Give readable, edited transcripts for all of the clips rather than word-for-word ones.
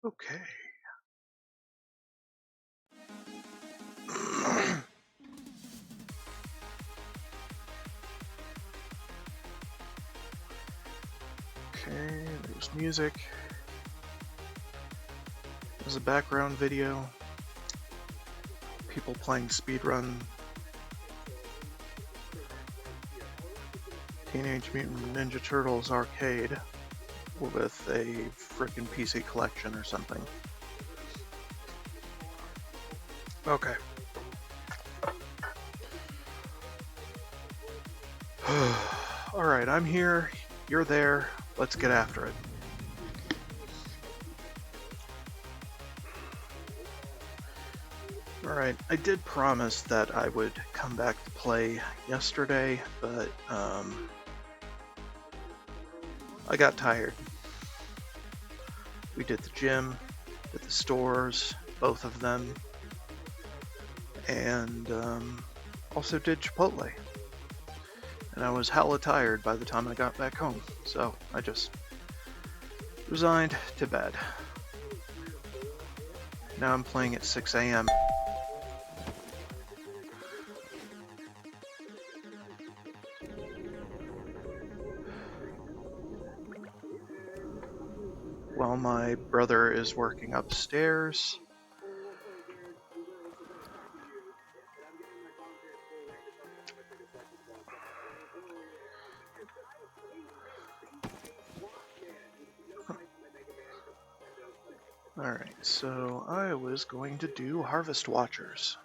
Okay. Okay, there's music. There's a background video. People playing speedrun. Teenage Mutant Ninja Turtles arcade with a frickin' PC collection or something. Okay. Alright, I'm here. You're there. Let's get after it. Alright, I did promise that I would come back to play yesterday, but I got tired. We did the gym, did the stores, both of them, and also did Chipotle. And I was hella tired by the time I got back home, so I just resigned to bed. Now I'm playing at 6 a.m. While my brother is working upstairs. Alright, so I was going to do Harvest Watchers.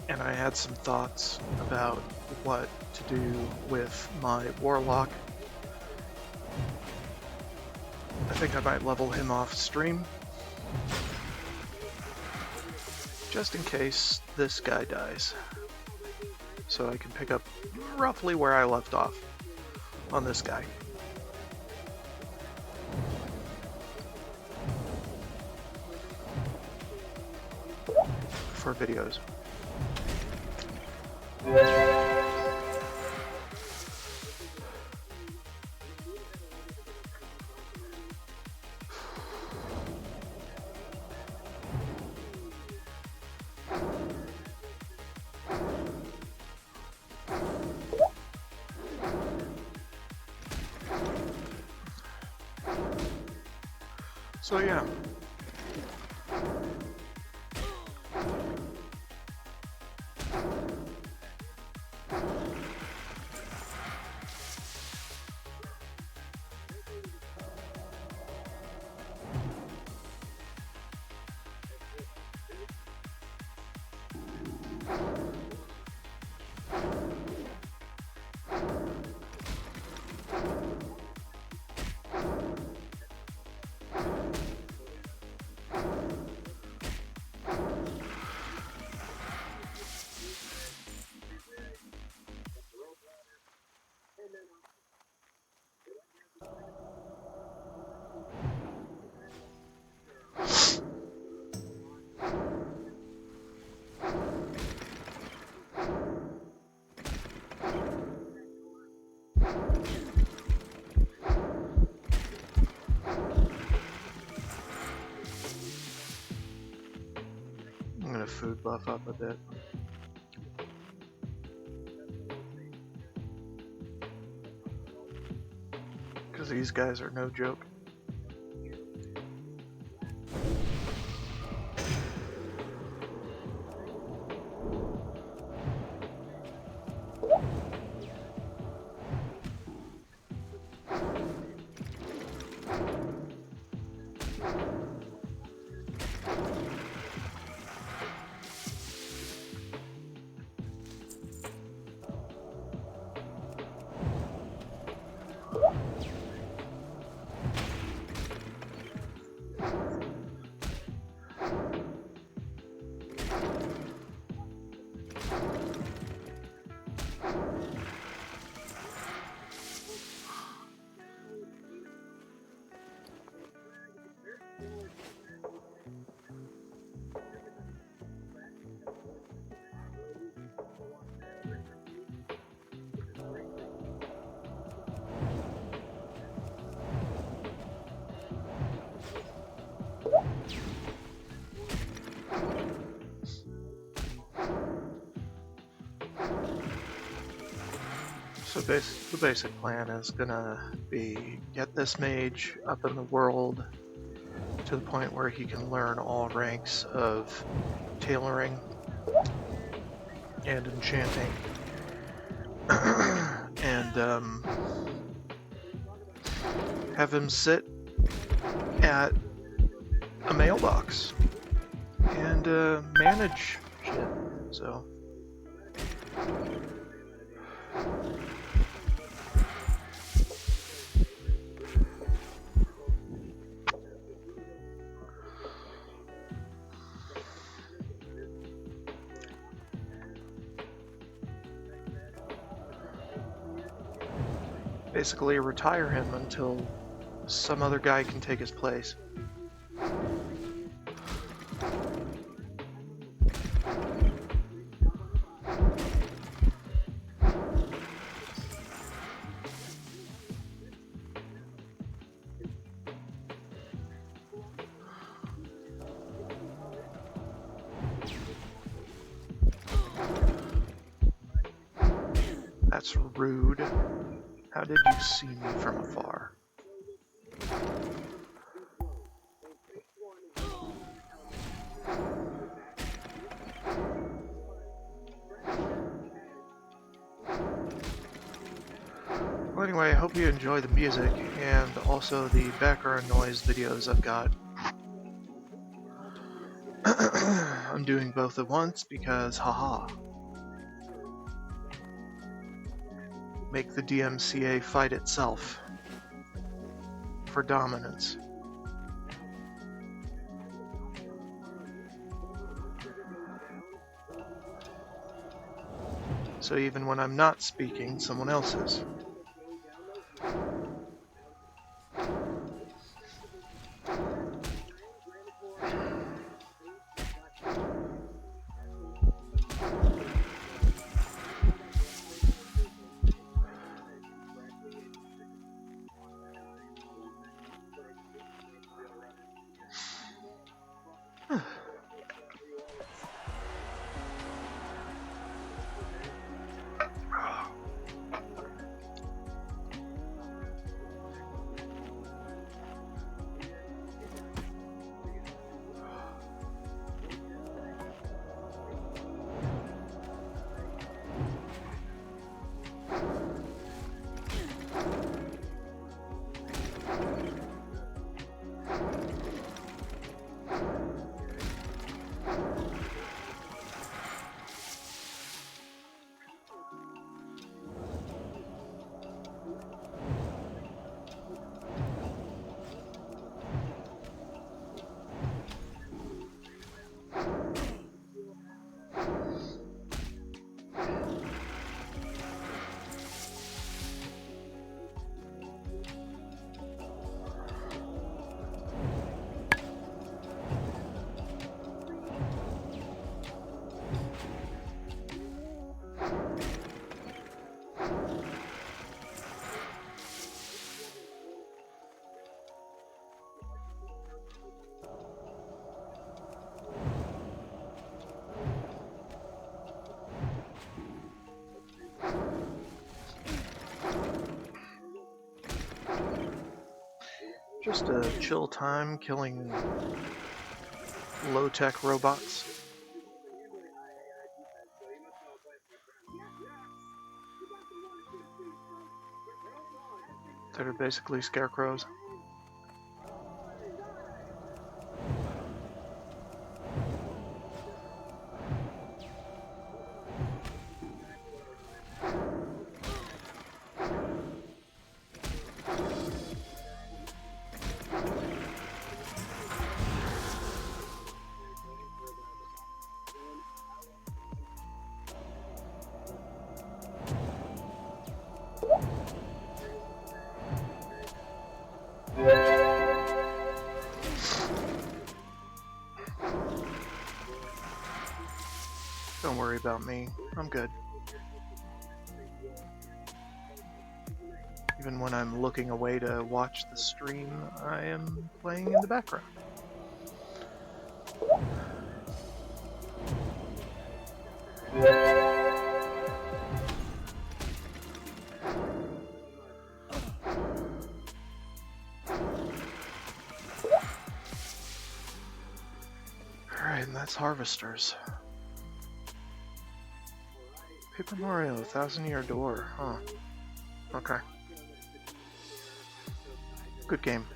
And I had some thoughts about what to do with my Warlock. I think I might level him off stream, just in case this guy dies. So I can pick up roughly where I left off on this guy. For videos. So yeah. I'm gonna food buff up a bit. Because these guys are no joke. So the basic plan is gonna be get this mage up in the world to the point where he can learn all ranks of tailoring and enchanting, and have him sit at a mailbox and manage shit. So basically retire him until some other guy can take his place. That's rude. How did you see me from afar? Well, anyway, I hope you enjoy the music and also the background noise videos I've got. I'm doing both at once because, haha. Make the DMCA fight itself for dominance. So even when I'm not speaking, someone else is. Just a chill time killing low-tech robots. That are basically scarecrows. Don't worry about me. I'm good. Even when I'm looking away to watch the stream, I am playing in the background. Glass harvesters. Paper Mario, 1000-Year Door. Huh. Okay. Good game.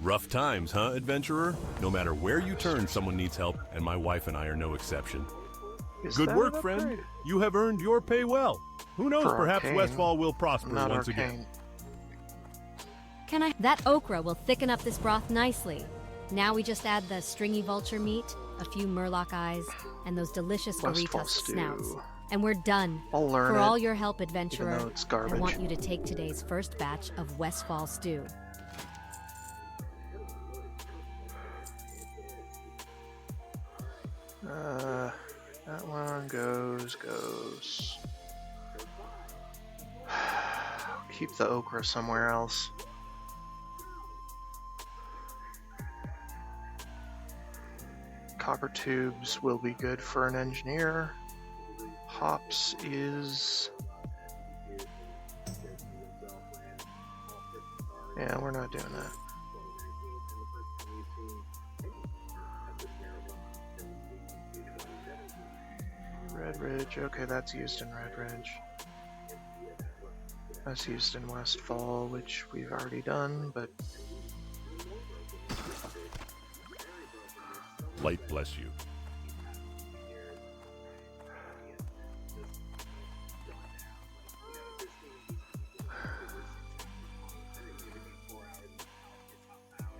Rough times, huh, adventurer? No matter where you turn, someone needs help, and my wife and I are no exception. Good work, friend. You have earned your pay well. Who knows, perhaps arcane, Westfall will prosper once again. That okra will thicken up this broth nicely. Now we just add the stringy vulture meat, a few murloc eyes, and those delicious Veritas snouts. And we're done. I'll learn For it, all your help, adventurer, even though it's garbage. I want you to take today's first batch of Westfall stew. That one goes. Keep the okra somewhere else. Copper tubes will be good for an engineer. Hops is... Yeah, we're not doing that. Red Ridge, okay, that's used in Red Ridge. That's used in Westfall, which we've already done, but... Light bless you.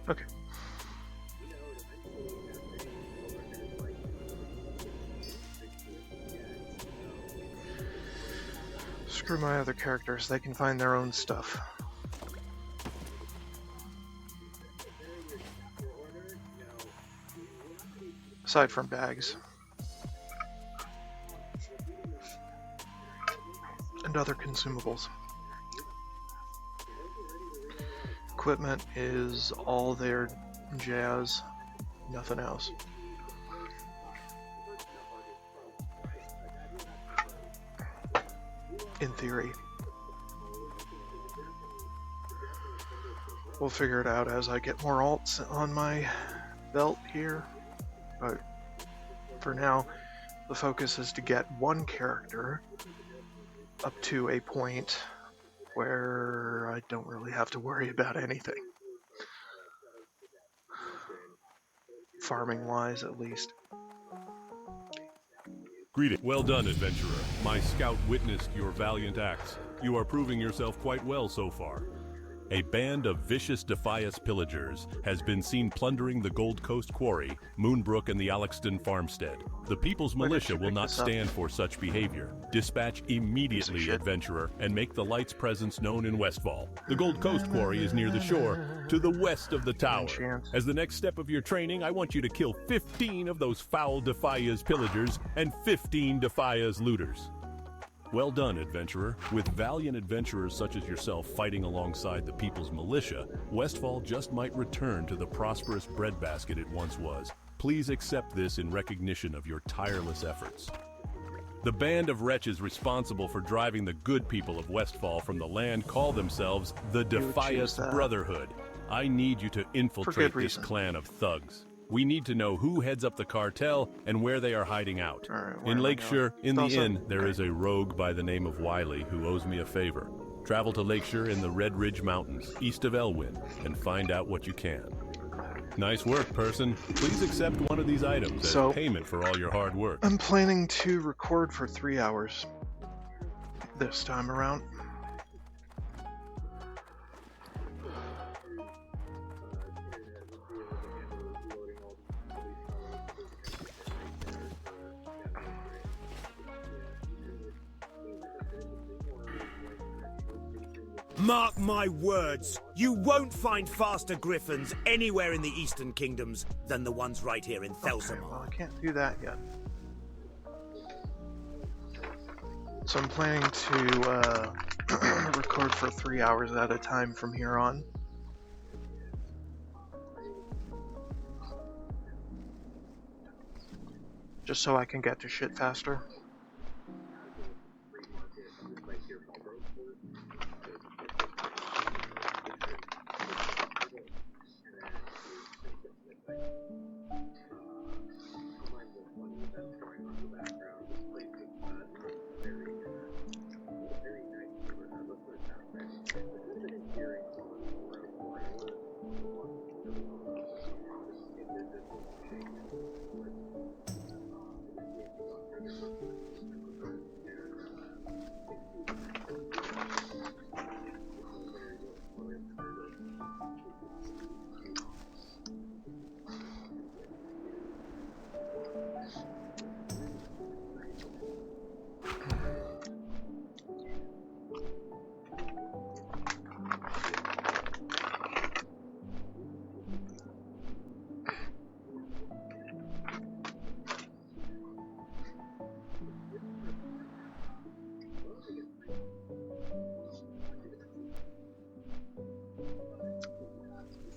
Okay. Screw my other characters, they can find their own stuff. Aside from bags. And other consumables. Equipment is all their jazz, nothing else. In theory. We'll figure it out as I get more alts on my belt here, but for now, the focus is to get one character up to a point where I don't really have to worry about anything. Farming-wise, at least. Greeting. Well done, adventurer. My scout witnessed your valiant acts. You are proving yourself quite well so far. A band of vicious Defias pillagers has been seen plundering the Gold Coast Quarry, Moonbrook, and the Alexton farmstead. The People's Militia will not stand for such behavior. Dispatch immediately, adventurer, and make the Light's presence known in Westfall. The Gold Coast Quarry is near the shore, to the west of the tower. As the next step of your training, I want you to kill 15 of those foul Defias pillagers and 15 Defias looters. Well done, adventurer. With valiant adventurers such as yourself fighting alongside the People's Militia, Westfall just might return to the prosperous breadbasket it once was. Please accept this in recognition of your tireless efforts. The band of wretches responsible for driving the good people of Westfall from the land call themselves the Defias Brotherhood. I need you to infiltrate this clan of thugs. We need to know who heads up the cartel and where they are hiding out. In Lakeshire, in the inn, there is a rogue by the name of Wiley who owes me a favor. Travel to Lakeshire in the Red Ridge Mountains, east of Elwyn, and find out what you can. Nice work, person. Please accept one of these items as payment for all your hard work. I'm planning to record for 3 hours this time around. Mark my words, you won't find faster griffins anywhere in the Eastern Kingdoms than the ones right here in Thelsamar. Okay, well, I can't do that yet. So I'm planning to record for 3 hours at a time from here on. Just so I can get to shit faster.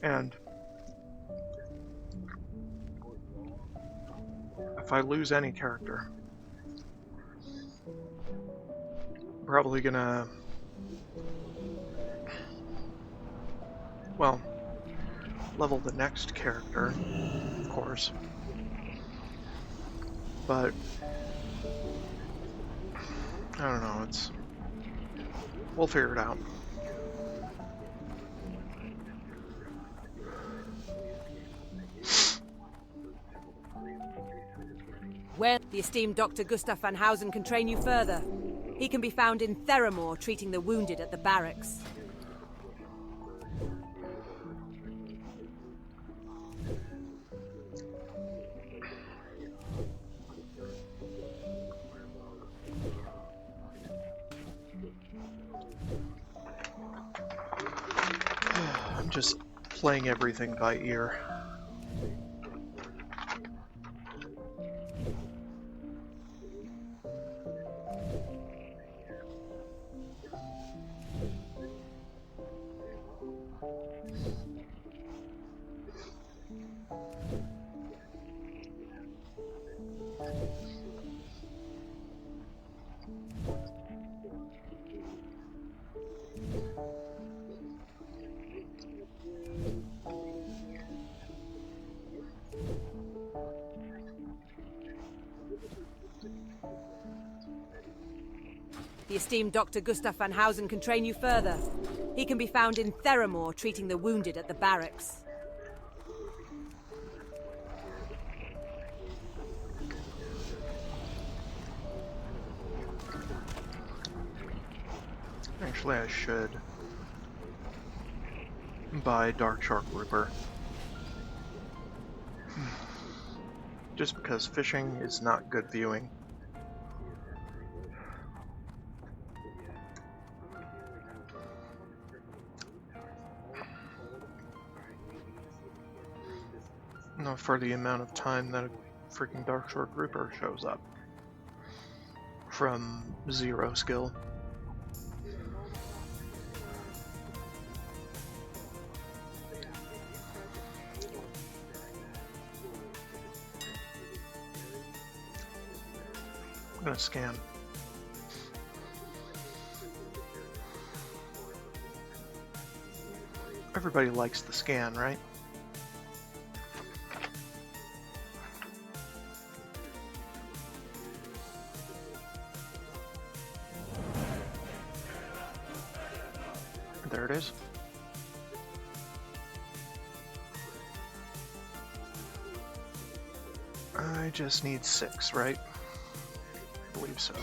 And if I lose any character, I'm probably gonna, well, level the next character, of course, but I don't know, we'll figure it out. Where the esteemed Dr. Gustav van Housen can train you further. He can be found in Theramore treating the wounded at the barracks. I'm just playing everything by ear. The esteemed Dr. Gustav van Housen can train you further. He can be found in Theramore treating the wounded at the barracks. Actually, I should buy Darkshore grouper. Just because fishing is not good viewing. No, for the amount of time that a freaking Darkshore grouper shows up. From 0 skill. I'm gonna scan. Everybody likes the scan, right? There it is. I just need 6, right? I believe so.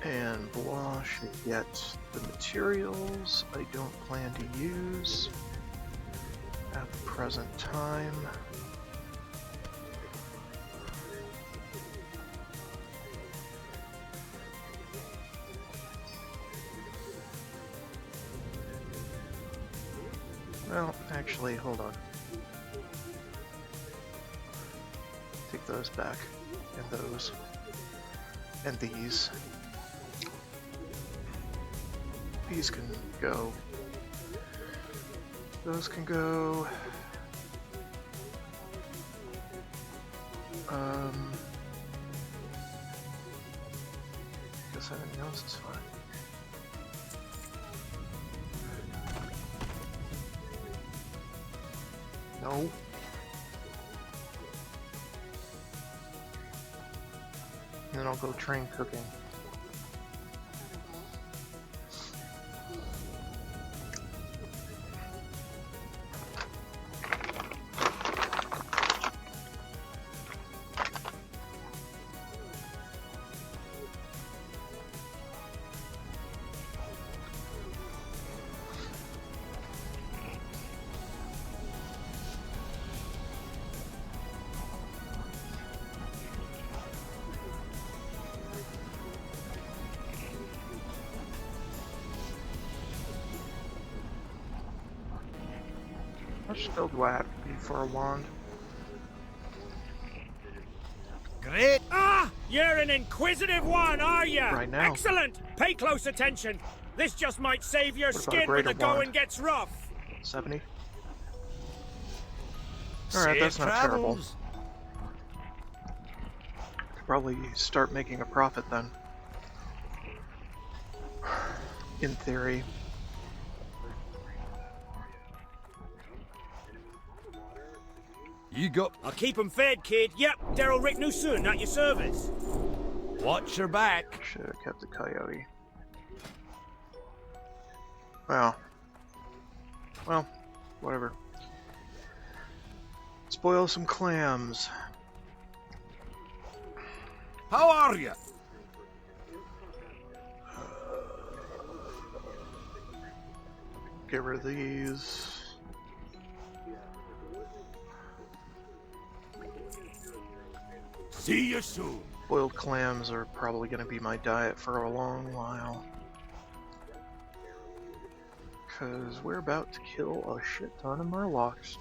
And Blah should get the materials I don't plan to use at the present time. Well, actually, hold on. Take those back, and those, and these. These can go. Those can go. Guess everything else is fine. No. And then I'll go train cooking. How still do I have to be for a wand? Great. Ah! You're an inquisitive one, are you? Right now. Excellent! Pay close attention. This just might save your What about a skin when greater the going wand? gets rough. 70? Alright, that's not terrible. Could probably start making a profit then. In theory. You got... I'll keep 'em fed, kid. Yep, Daryl Rick soon at your service. Watch your back. Should have kept the coyote. Well, whatever. Spoil some clams. How are you? Get rid of these. See you soon. Boiled clams are probably going to be my diet for a long while. Because we're about to kill a shit ton of murlocs.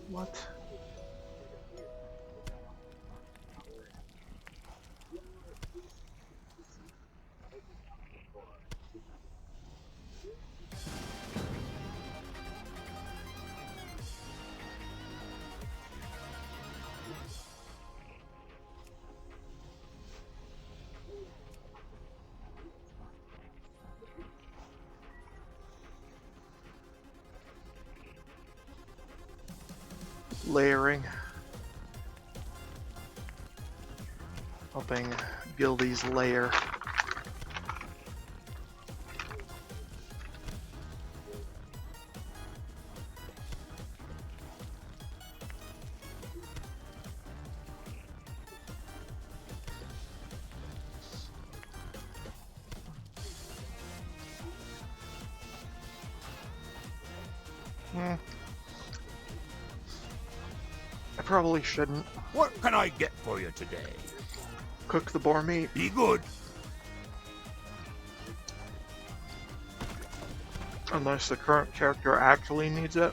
What? Layering. Helping guildies layer. I probably shouldn't What can I get for you today? cook the boar meat. Be good. Unless the current character actually needs it.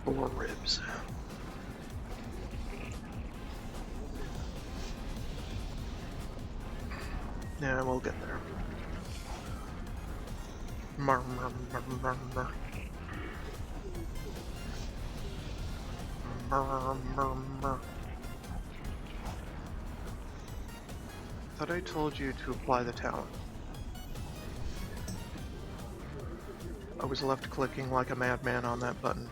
Boar ribs. Yeah, we'll get there. Mur, mur, mur, mur, mur. Mur, mur, mur. Thought I told you to apply the talent. I was left clicking like a madman on that button.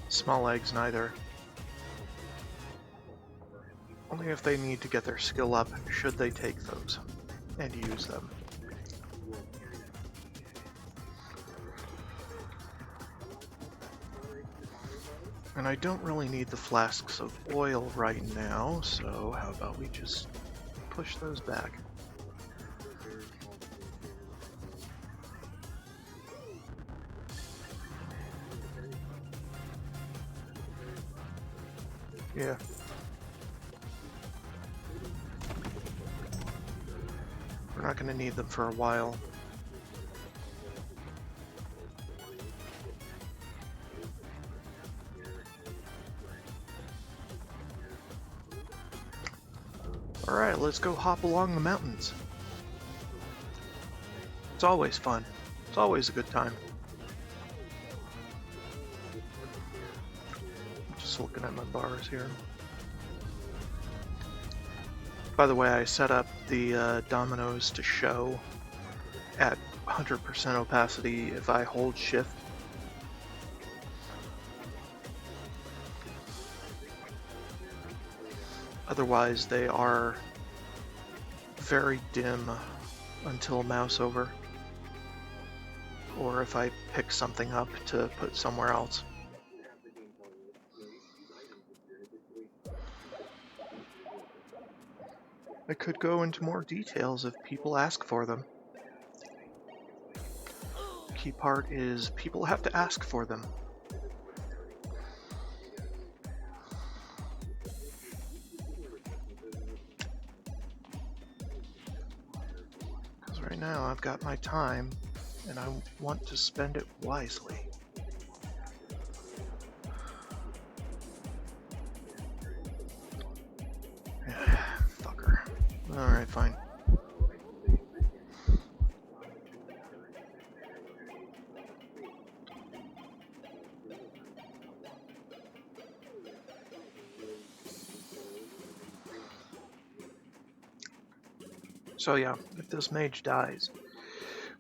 Small eggs neither. Only if they need to get their skill up should they take those and use them. And I don't really need the flasks of oil right now, so how about we just push those back. Yeah. We're not going to need them for a while. Alright, let's go hop along the mountains. It's always fun. It's always a good time. Just looking at my bars here. By the way, I set up the dominoes to show at 100% opacity if I hold shift. Otherwise, they are very dim until mouse over, or if I pick something up to put somewhere else. I could go into more details if people ask for them. The key part is people have to ask for them. Because right now I've got my time and I want to spend it wisely. Fucker. Alright, fine. So yeah, if this mage dies,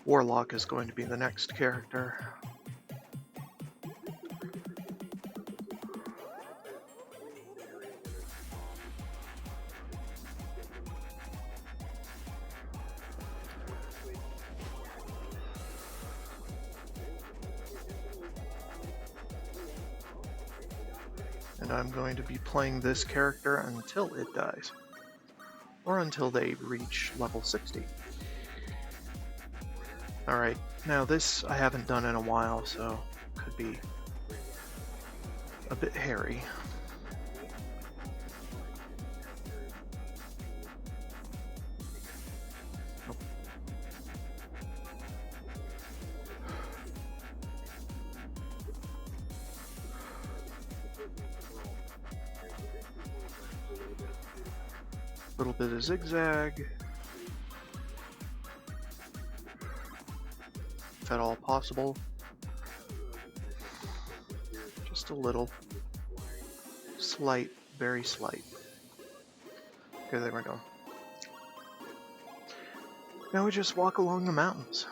Warlock is going to be the next character. And I'm going to be playing this character until it dies. Or until they reach level 60. Alright, now this I haven't done in a while, so could be a bit hairy. Nope. Little bit of zigzag, if at all possible, just a little, slight, very slight. Okay, there we go. Now we just walk along the mountains,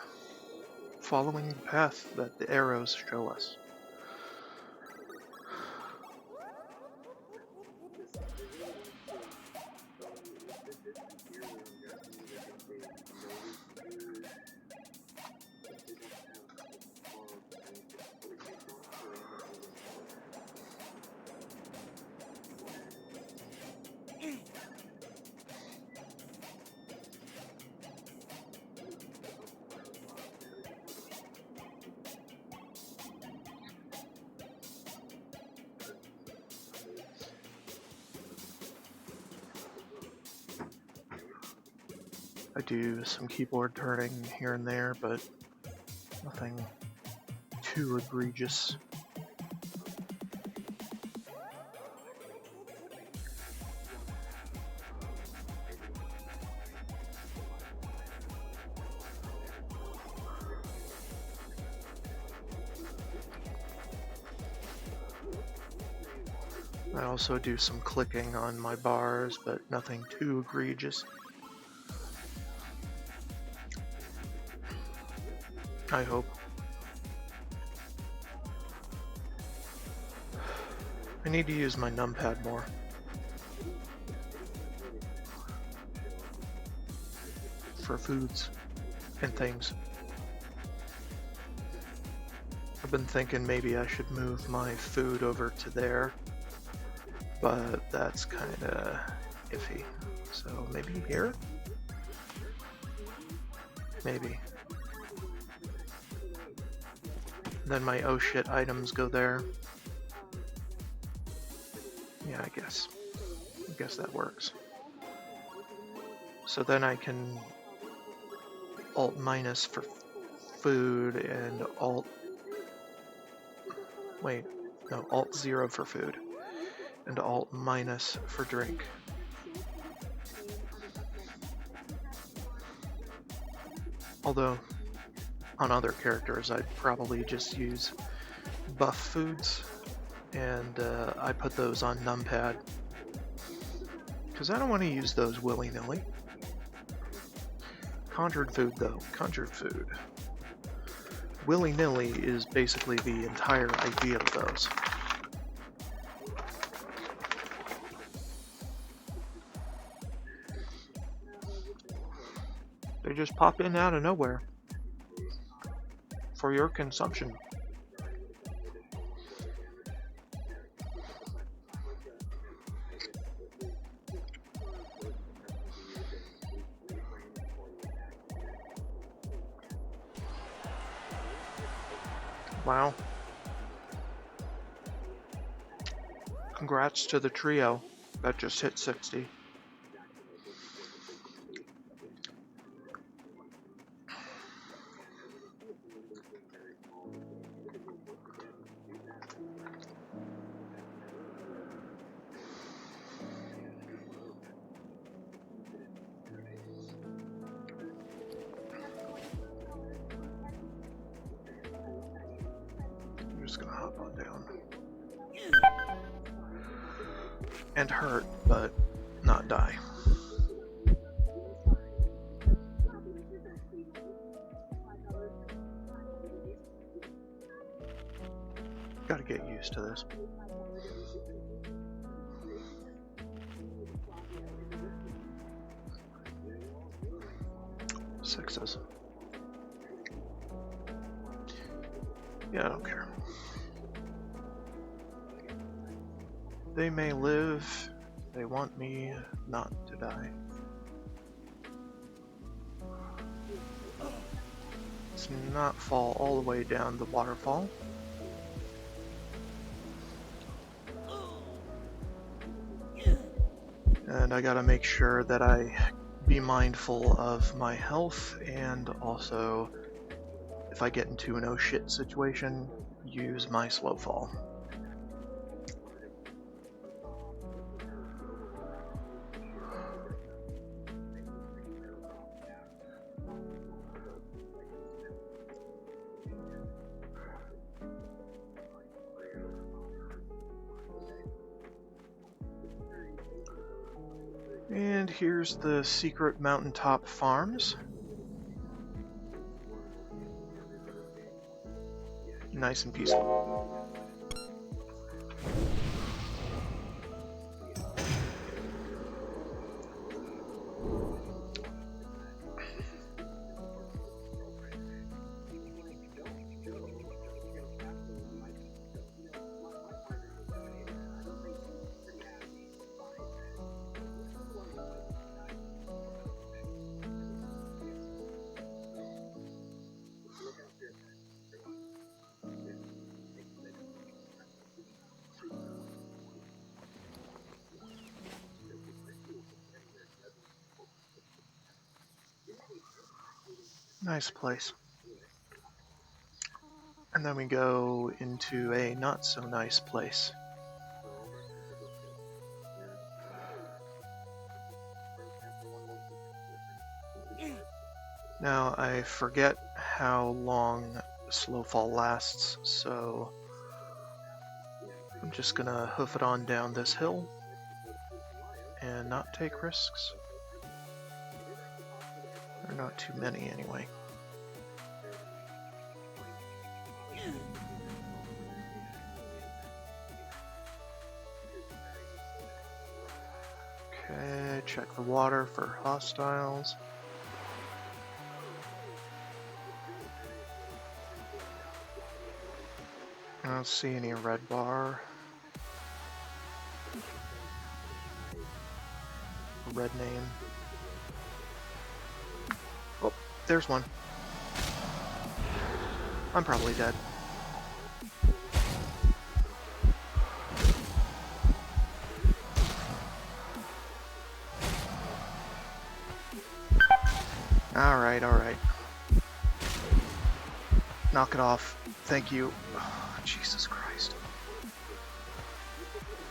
following the path that the arrows show us. I do some keyboard turning here and there, but nothing too egregious. I also do some clicking on my bars, but nothing too egregious. I hope. I need to use my numpad more. For foods and things. I've been thinking maybe I should move my food over to there, but that's kinda iffy. So maybe here? Maybe. Then my oh shit items go there. Yeah, I guess that works. So then I can alt minus for food and alt alt 0 for food and alt minus for drink. Although on other characters I'd probably just use buff foods, and I put those on numpad because I don't want to use those willy-nilly. Conjured food though, conjured food. Willy-nilly is basically the entire idea of those. just pop in out of nowhere for your consumption. Wow. Congrats to the trio that just hit 60. I'm just gonna hop on down. And hurt, but not die. Gotta get used to this. Sixes. Yeah, I don't care. They may live. They want me not to die. Let's not fall all the way down the waterfall. And I gotta make sure that I be mindful of my health, and also, if I get into an oh shit situation, use my slow fall. And here's the secret mountaintop farms. Nice and peaceful. Nice place. And then we go into a not so nice place. Now I forget how long slow fall lasts, so I'm just gonna hoof it on down this hill and not take risks. Or not too many anyway. Okay, check the water for hostiles. I don't see any red bar. Red name. Oh, there's one. I'm probably dead. Alright, alright. Knock it off. Thank you. Oh, Jesus Christ.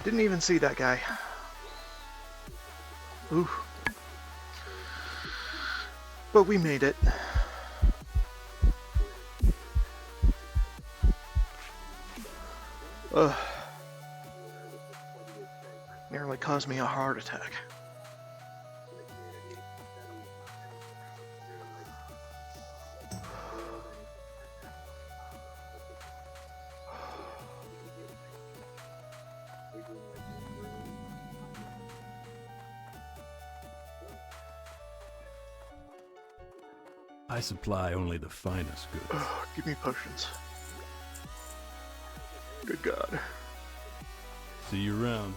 Didn't even see that guy. Ooh. But we made it. Ugh. Nearly caused me a heart attack. I supply only the finest goods. Give me potions. Good God. See you around.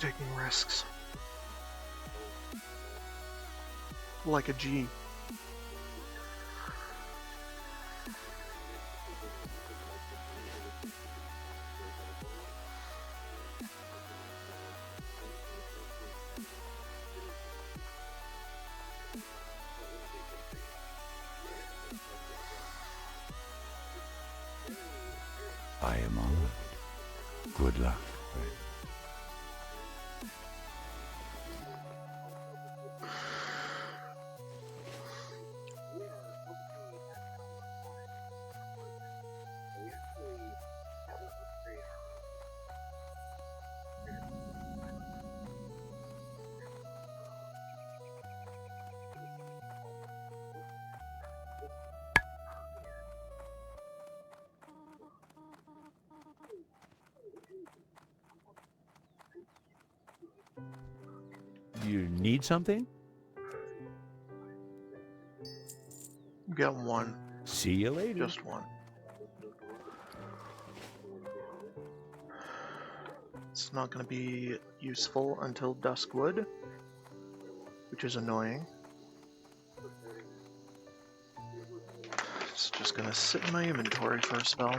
Taking risks. Like a G. I am honored. Good luck. You need something? Get one. See you later. Just one. It's not going to be useful until Duskwood, which is annoying. It's just going to sit in my inventory for a spell.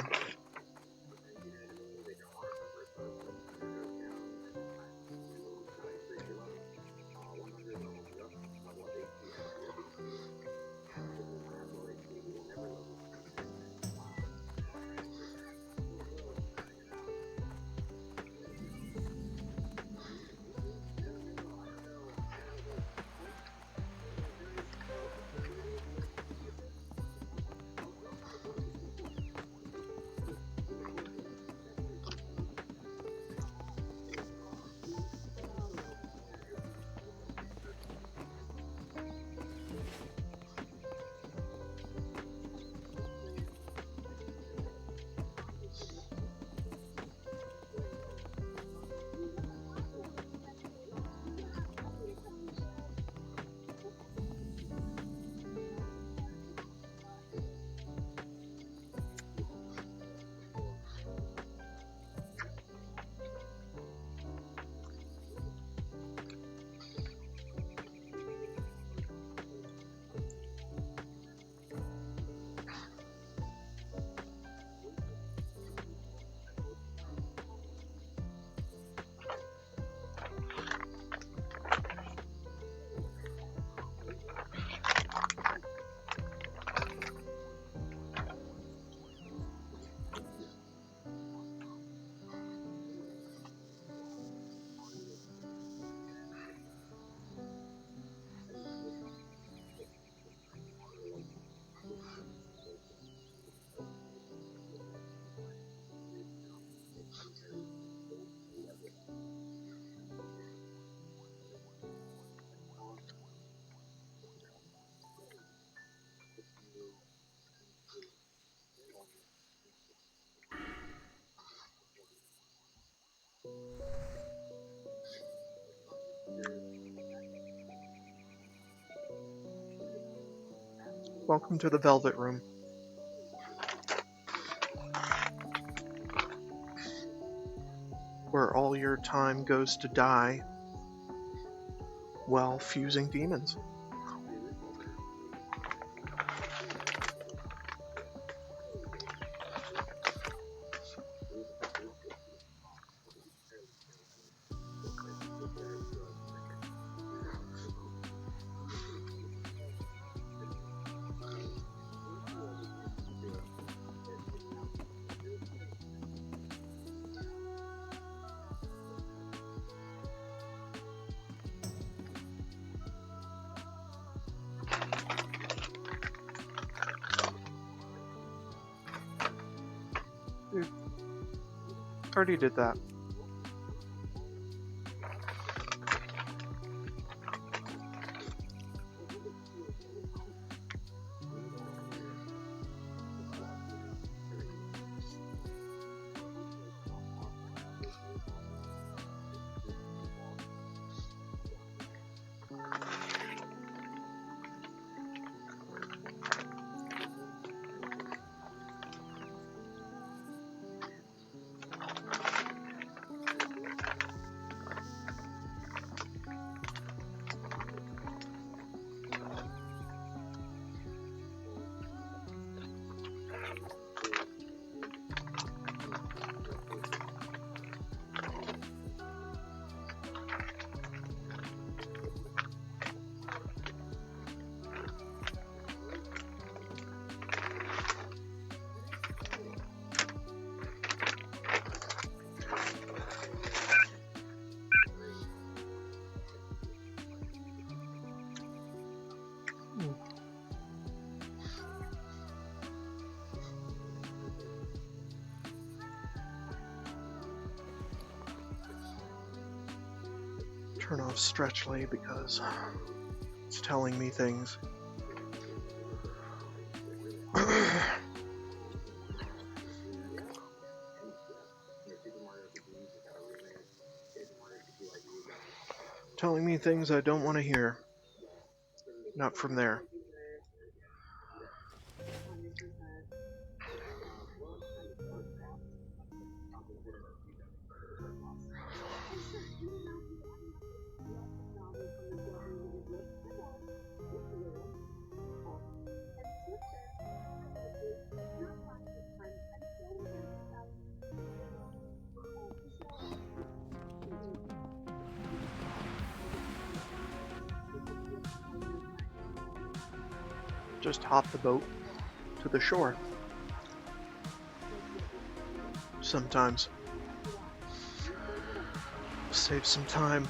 Welcome to the Velvet Room. Where all your time goes to die while fusing demons. Dude, already did that. Turn off Stretchly because it's telling me things. Telling me things I don't want to hear. Not from there. Just hop the boat to the shore. Sometimes. Save some time.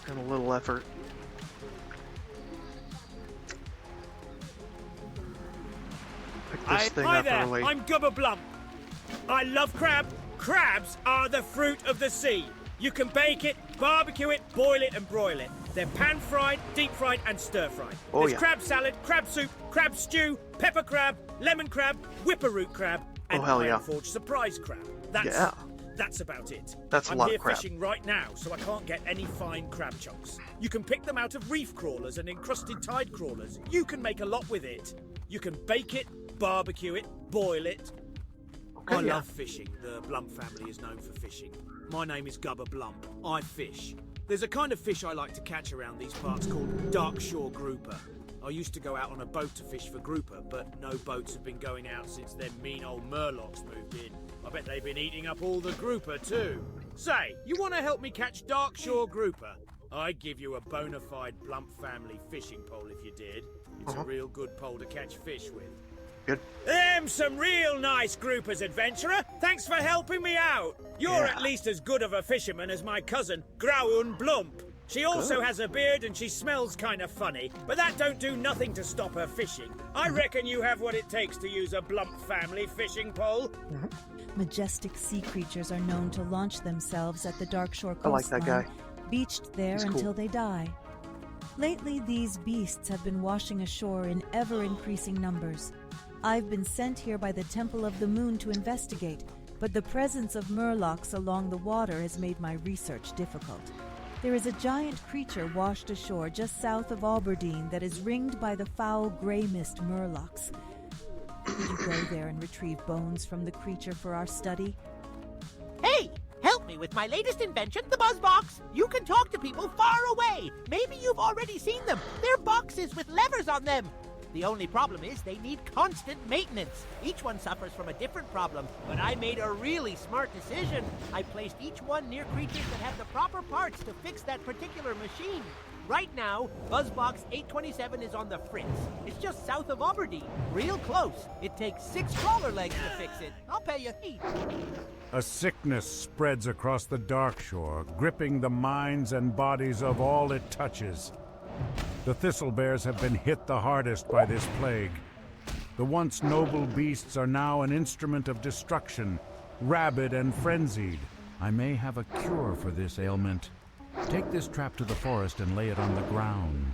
And a little effort. Pick this thing Hi up there, early. I'm Gubba Blump. I love crab. Crabs are the fruit of the sea. You can bake it, barbecue it, boil it and broil it. They're pan-fried, deep-fried and stir-fried. Oh, There's yeah. crab salad, crab soup, crab stew, pepper crab, lemon crab, whipper-root crab, and hell yeah. Ironforge surprise crab. That's about it. That's a I'm lot here of crab. fishing right now, so I can't get any fine crab chunks. You can pick them out of reef crawlers and encrusted tide crawlers. You can make a lot with it. You can bake it, barbecue it, boil it. Okay, I yeah. love fishing. The Blump family is known for fishing. My name is Gubba Blump. I fish. There's a kind of fish I like to catch around these parts called Darkshore grouper. I used to go out on a boat to fish for grouper, but no boats have been going out since them mean old murlocs moved in. I bet they've been eating up all the grouper too. Say, you want to help me catch Darkshore grouper? I'd give you a bona fide Blump family fishing pole if you did. It's a real good pole to catch fish with. Good. Some real nice groupers, adventurer. Thanks for helping me out. You're Yeah. at least as good of a fisherman as my cousin, Graun Blump. She also Good. has a beard and she smells kind of funny, but that don't do nothing to stop her fishing. I reckon you have what it takes to use a Blump family fishing pole. Majestic sea creatures are known to launch themselves at the Darkshore I like that coastline, guy. beached there He's cool. until they die. Lately, these beasts have been washing ashore in ever-increasing numbers. I've been sent here by the Temple of the Moon to investigate, but the presence of murlocs along the water has made my research difficult. There is a giant creature washed ashore just south of Aberdeen that is ringed by the foul grey mist murlocs. Could you go there and retrieve bones from the creature for our study? Hey! Help me with my latest invention, the BuzzBox! You can talk to people far away! Maybe you've already seen them! They're boxes with levers on them! The only problem is they need constant maintenance. Each one suffers from a different problem, but I made a really smart decision. I placed each one near creatures that have the proper parts to fix that particular machine. Right now, BuzzBox 827 is on the Fritz. It's just south of Aberdeen. Real close. It takes 6 crawler legs to fix it. I'll pay you heat. A sickness spreads across the Darkshore, gripping the minds and bodies of all it touches. The Thistlebears have been hit the hardest by this plague. The once noble beasts are now an instrument of destruction, rabid and frenzied. I may have a cure for this ailment. Take this trap to the forest and lay it on the ground.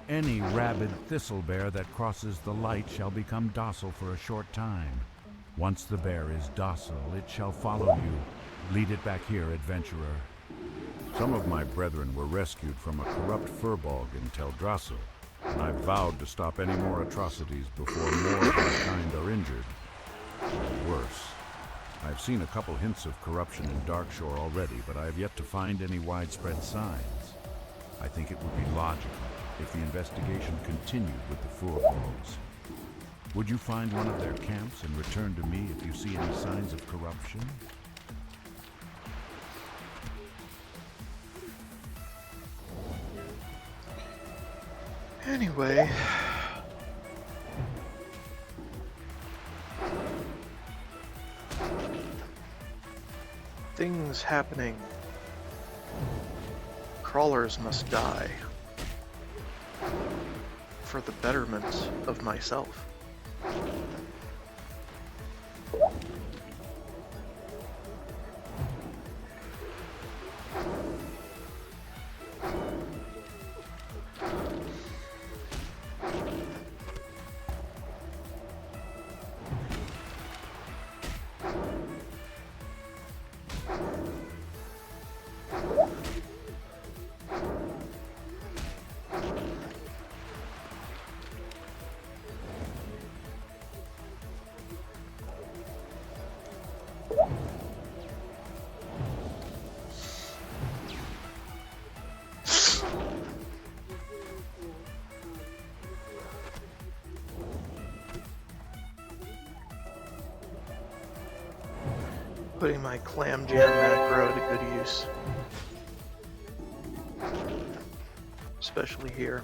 Any rabid Thistlebear that crosses the light shall become docile for a short time. Once the bear is docile, it shall follow you. Lead it back here, adventurer. Some of my brethren were rescued from a corrupt furbog in Teldrassil, and I vowed to stop any more atrocities before more of my kind are injured. Or worse. I've seen a couple hints of corruption in Darkshore already, but I have yet to find any widespread signs. I think it would be logical if the investigation continued with the furbogs. Would you find one of their camps and return to me if you see any signs of corruption? Anyway, things happening. Crawlers must die. for the betterment of myself. Putting my clam jam macro to good use. Especially here.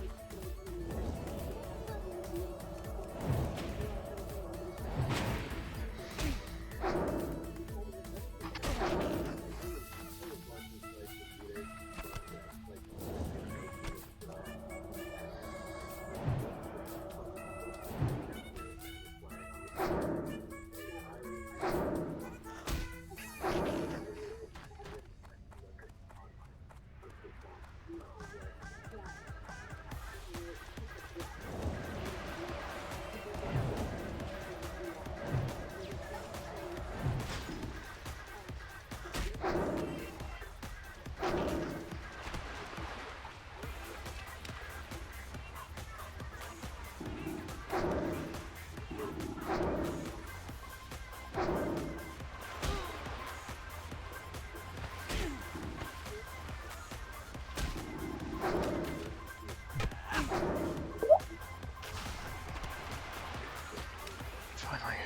Finally.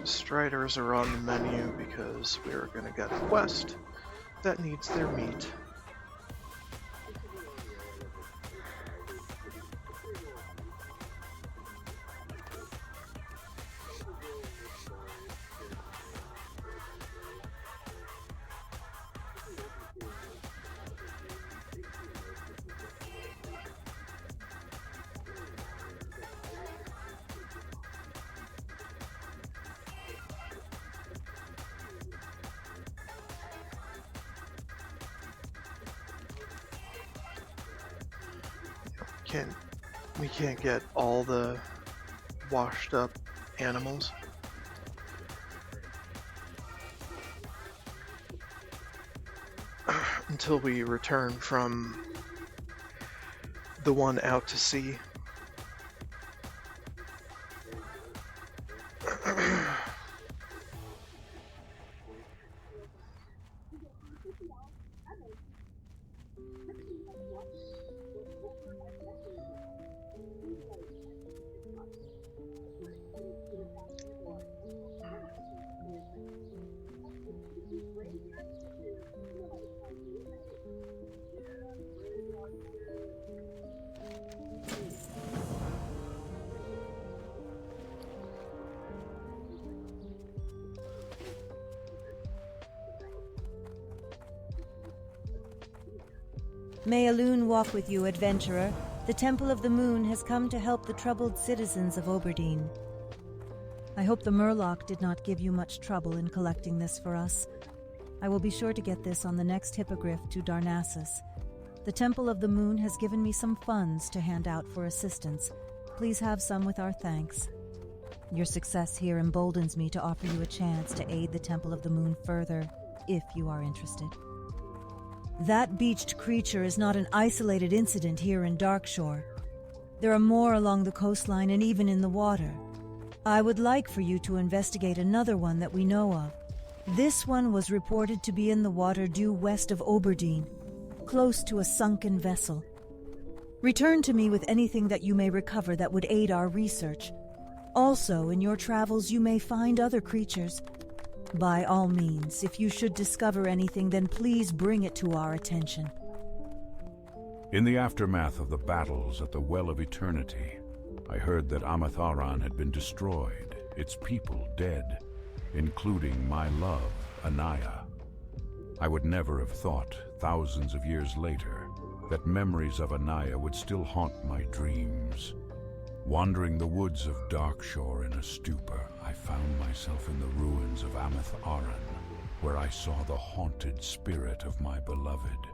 Striders are on the menu because we're gonna get a quest that needs their meat. We can't get all the washed up animals. Until we return from the one out to sea. May a loon walk with you, adventurer. The Temple of the Moon has come to help the troubled citizens of Oberdeen. I hope the Murloc did not give you much trouble in collecting this for us. I will be sure to get this on the next hippogriff to Darnassus. The Temple of the Moon has given me some funds to hand out for assistance. Please have some with our thanks. Your success here emboldens me to offer you a chance to aid the Temple of the Moon further, if you are interested. That beached creature is not an isolated incident here in Darkshore. There are more along the coastline and even in the water. I would like for you to investigate another one that we know of. This one was reported to be in the water due west of Oberdeen, close to a sunken vessel. Return to me with anything that you may recover that would aid our research. Also, in your travels you may find other creatures. By all means, if you should discover anything, then please bring it to our attention. In the aftermath of the battles at the Well of Eternity, I heard that Amatharan had been destroyed, its people dead, including my love, Anaya. I would never have thought, thousands of years later, that memories of Anaya would still haunt my dreams. Wandering the woods of Darkshore in a stupor, I found myself in the ruins of Amatharan, where I saw the haunted spirit of my beloved.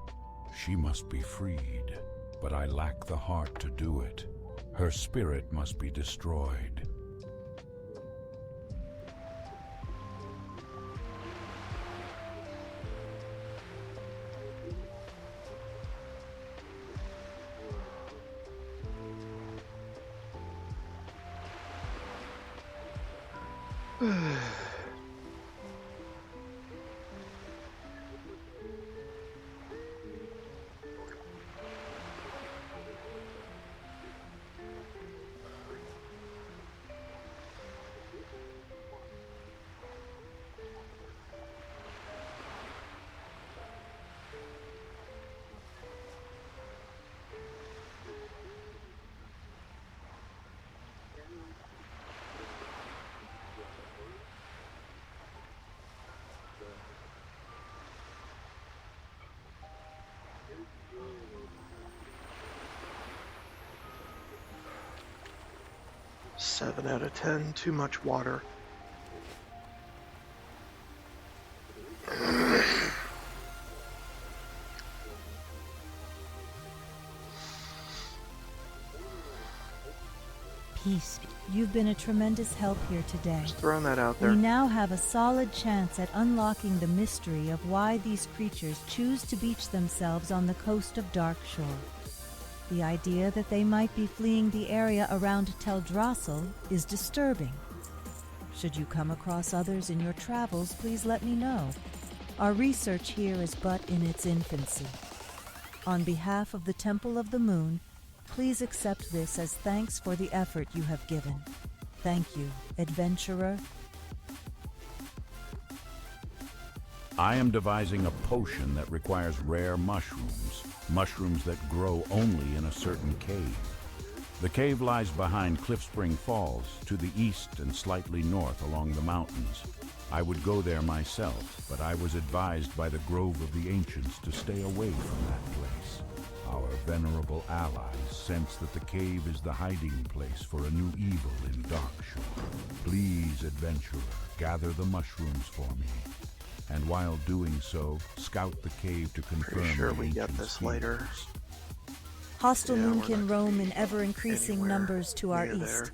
She must be freed, but I lack the heart to do it. Her spirit must be destroyed. Hmm. 7 out of 10, too much water. Peace. You've been a tremendous help here today. Just throwing that out there. We now have a solid chance at unlocking the mystery of why these creatures choose to beach themselves on the coast of Darkshore. The idea that they might be fleeing the area around Teldrassil is disturbing. Should you come across others in your travels, please let me know. Our research here is but in its infancy. On behalf of the Temple of the Moon, please accept this as thanks for the effort you have given. Thank you, adventurer. I am devising a potion that requires rare mushrooms, mushrooms that grow only in a certain cave. The cave lies behind Cliff Spring Falls, to the east and slightly north along the mountains. I would go there myself, but I was advised by the Grove of the Ancients to stay away from that place. Our venerable allies sense that the cave is the hiding place for a new evil in Darkshore. Please, adventurer, gather the mushrooms for me. And while doing so, scout the cave to confirm. Pretty sure we the get ancient this later. fears. Hostile Yeah, we're moonkin not roam in ever-increasing anywhere numbers to our near east. there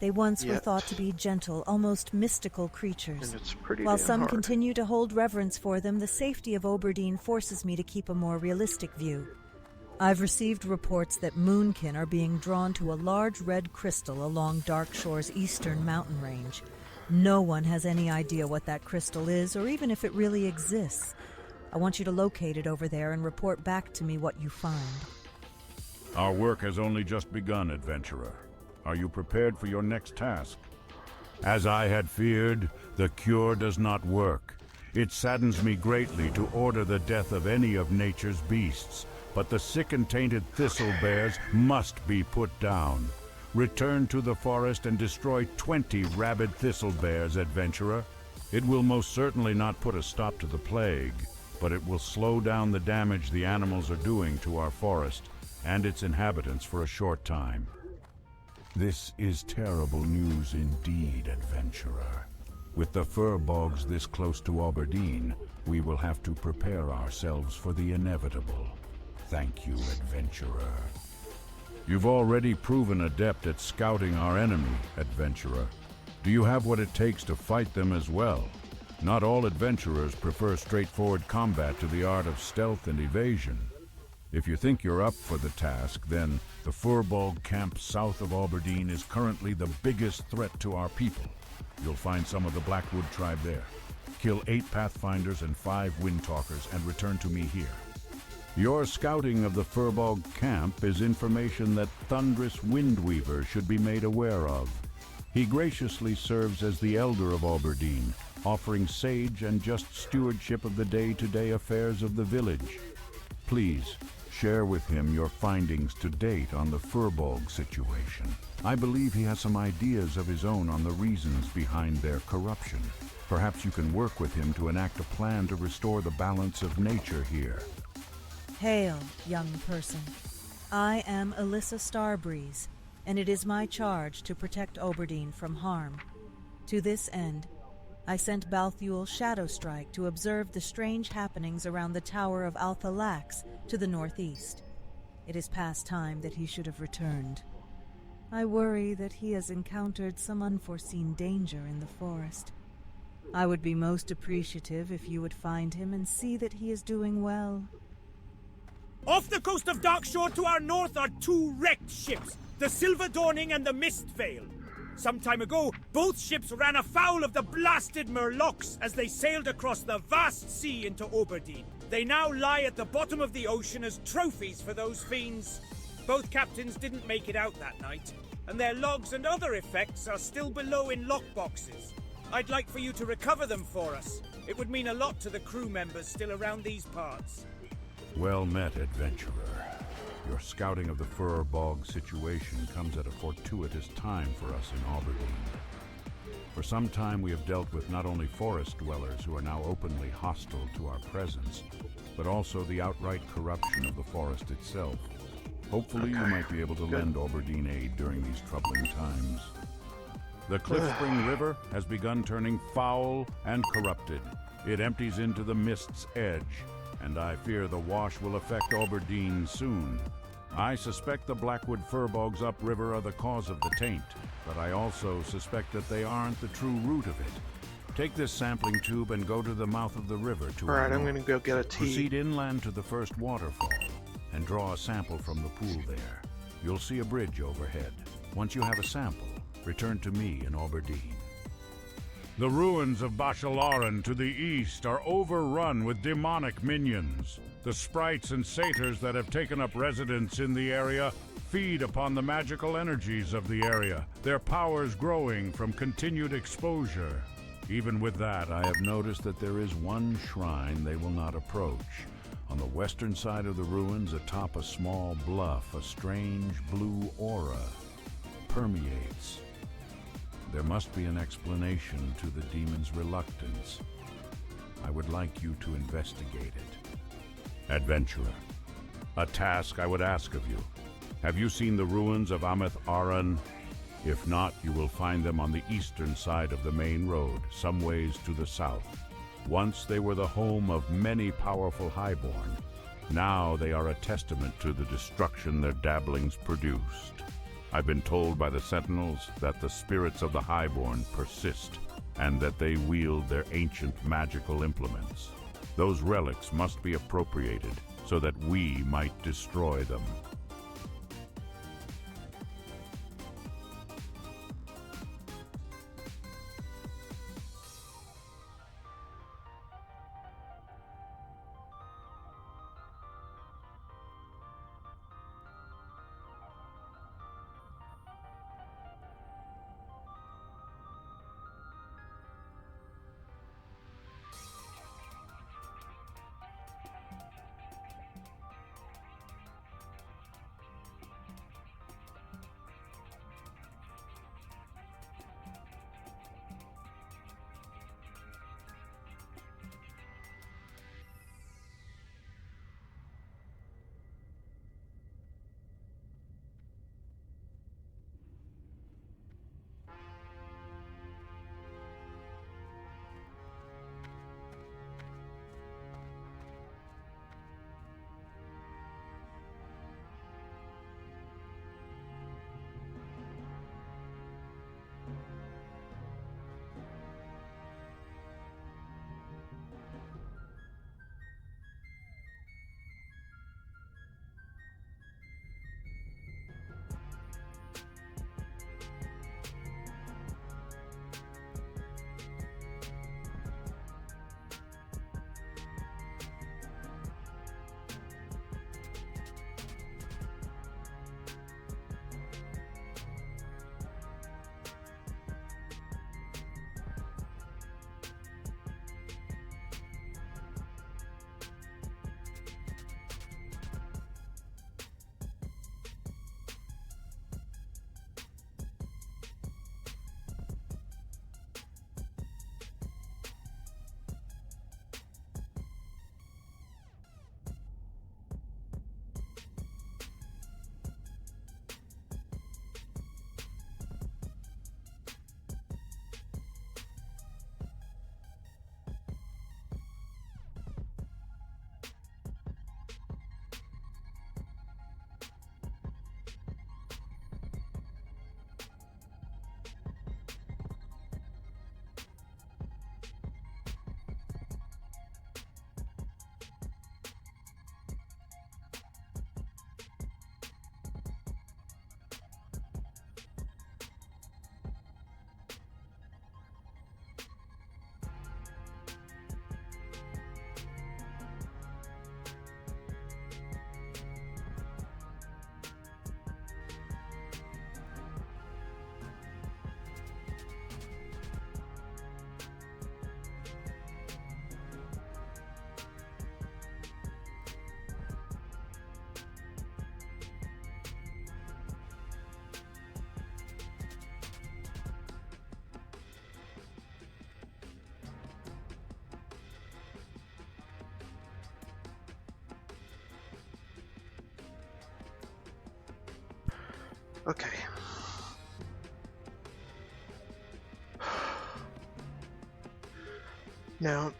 They once were yet. thought to be gentle, almost mystical creatures. And it's pretty While damn some hard. continue to hold reverence for them, the safety of Oberdeen forces me to keep a more realistic view. I've received reports that moonkin are being drawn to a large red crystal along Darkshore's eastern mountain range. No one has any idea what that crystal is, or even if it really exists. I want you to locate it over there and report back to me what you find. Our work has only just begun, adventurer. Are you prepared for your next task? As I had feared, the cure does not work. It saddens me greatly to order the death of any of nature's beasts, but the sick and tainted thistle bears must be put down. Return to the forest and destroy 20 rabid thistle bears, adventurer. It will most certainly not put a stop to the plague, but it will slow down the damage the animals are doing to our forest and its inhabitants for a short time. This is terrible news indeed, adventurer. With the fir bogs this close to Aberdeen, we will have to prepare ourselves for the inevitable. Thank you, adventurer. You've already proven adept at scouting our enemy, adventurer. Do you have what it takes to fight them as well? Not all adventurers prefer straightforward combat to the art of stealth and evasion. If you think you're up for the task, then the Furbog camp south of Aberdeen is currently the biggest threat to our people. You'll find some of the Blackwood tribe there. Kill 8 Pathfinders and 5 Windtalkers and return to me here. Your scouting of the Furbog camp is information that Thunderous Windweaver should be made aware of. He graciously serves as the Elder of Aberdeen, offering sage and just stewardship of the day-to-day affairs of the village. Please, share with him your findings to date on the Furbog situation. I believe he has some ideas of his own on the reasons behind their corruption. Perhaps you can work with him to enact a plan to restore the balance of nature here. Hail, young person. I am Alyssa Starbreeze, and it is my charge to protect Aberdeen from harm. To this end, I sent Balthuel Shadowstrike to observe the strange happenings around the Tower of Althalax to the northeast. It is past time that he should have returned. I worry that he has encountered some unforeseen danger in the forest. I would be most appreciative if you would find him and see that he is doing well. Off the coast of Darkshore to our north are 2 wrecked ships, the Silver Dawning and the Mistveil. Some time ago, both ships ran afoul of the blasted Murlocs as they sailed across the vast sea into Aberdeen. They now lie at the bottom of the ocean as trophies for those fiends. Both captains didn't make it out that night, and their logs and other effects are still below in lockboxes. I'd like for you to recover them for us. It would mean a lot to the crew members still around these parts. Well met, adventurer. Your scouting of the Furbog situation comes at a fortuitous time for us in Aberdeen. For some time we have dealt with not only forest dwellers who are now openly hostile to our presence, but also the outright corruption of the forest itself. Hopefully you might be able to lend Aberdeen aid during these troubling times. The Cliffspring River has begun turning foul and corrupted. It empties into the Mist's Edge, and I fear the wash will affect Aberdeen soon. I suspect the Blackwood Furbogs upriver are the cause of the taint, but I also suspect that they aren't the true root of it. Take this sampling tube and go to the mouth of the river to Alright, I'm gonna go get a tea. Proceed inland to the first waterfall and draw a sample from the pool there. You'll see a bridge overhead. Once you have a sample, return to me in Aberdeen. The ruins of Bashalaran to the east are overrun with demonic minions. The sprites and satyrs that have taken up residence in the area feed upon the magical energies of the area, their powers growing from continued exposure. Even with that, I have noticed that there is one shrine they will not approach. On the western side of the ruins, atop a small bluff, a strange blue aura permeates. There must be an explanation to the demon's reluctance. I would like you to investigate it. Adventurer, a task I would ask of you. Have you seen the ruins of Ameth Aran? If not, you will find them on the eastern side of the main road, some ways to the south. Once they were the home of many powerful highborn. Now they are a testament to the destruction their dabblings produced. I've been told by the Sentinels that the spirits of the highborn persist, and that they wield their ancient magical implements. Those relics must be appropriated so that we might destroy them. Okay. Now,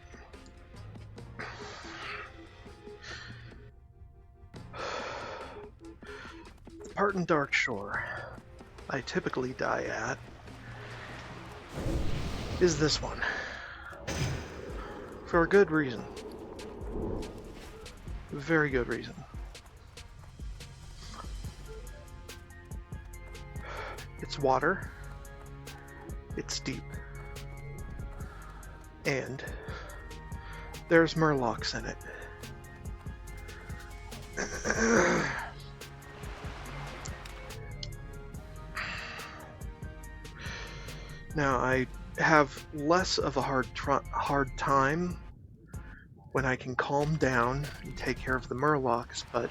the part in Darkshore I typically die at is this one. For a good reason. A very good reason. It's water. It's deep. And there's murlocs in it. Now, I have less of a hard time when I can calm down and take care of the murlocs, but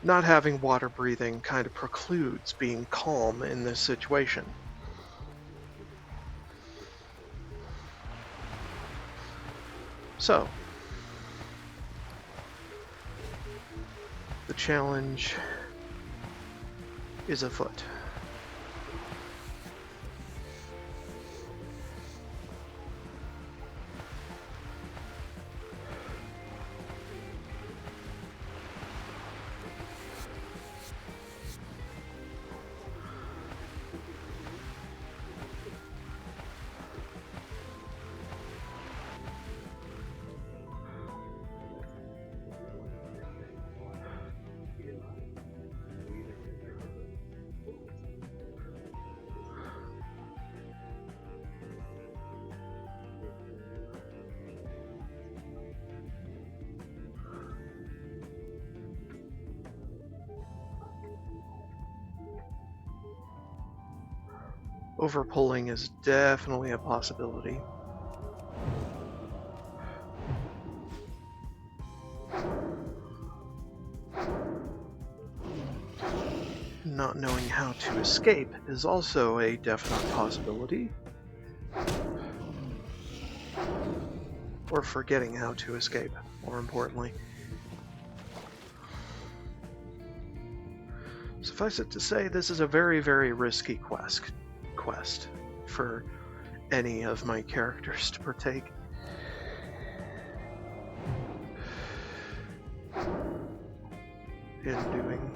not having water breathing kind of precludes being calm in this situation. So, the challenge is afoot. Overpulling is definitely a possibility. Not knowing how to escape is also a definite possibility. Or forgetting how to escape, more importantly. Suffice it to say, this is a very, very risky quest for any of my characters to partake in doing.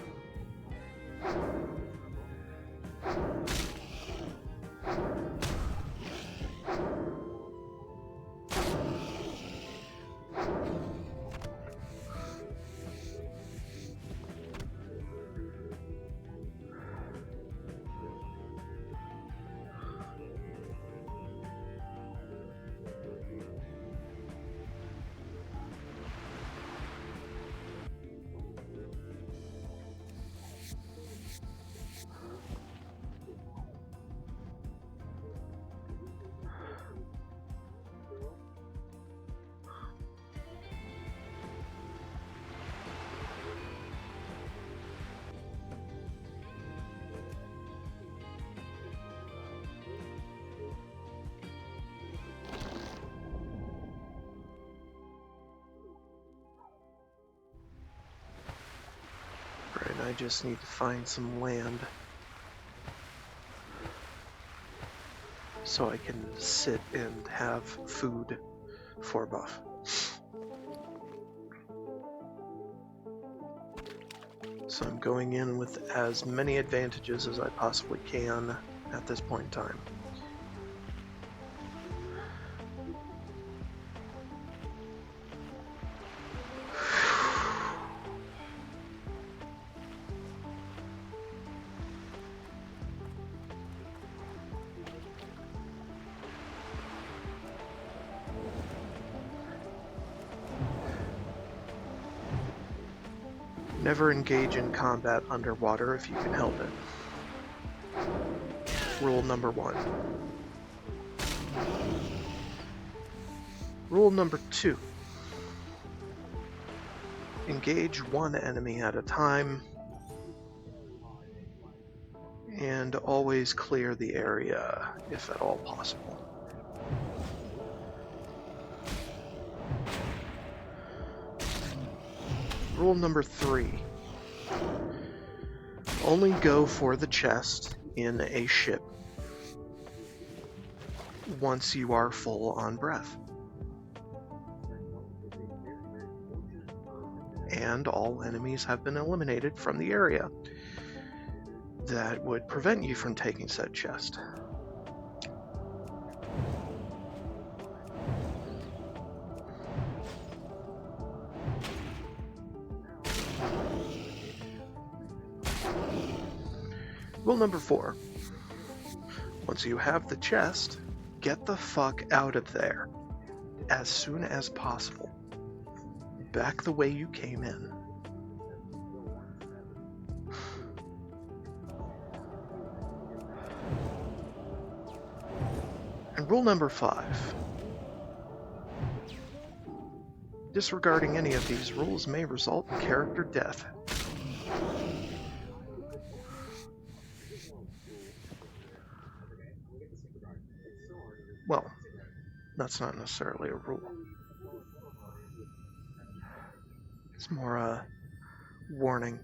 Right, I just need to find some land so I can sit and have food for buff. So I'm going in with as many advantages as I possibly can at this point in time. Never engage in combat underwater if you can help it. Rule number 1. Rule number 2. Engage one enemy at a time and always clear the area if at all possible. Rule number 3. Only go for the chest in a ship once you are full on breath. And all enemies have been eliminated from the area that would prevent you from taking said chest. Rule number 4. Once you have the chest, get the fuck out of there as soon as possible. Back the way you came in. And rule number 5. Disregarding any of these rules may result in character death. Well, that's not necessarily a rule. It's more a warning.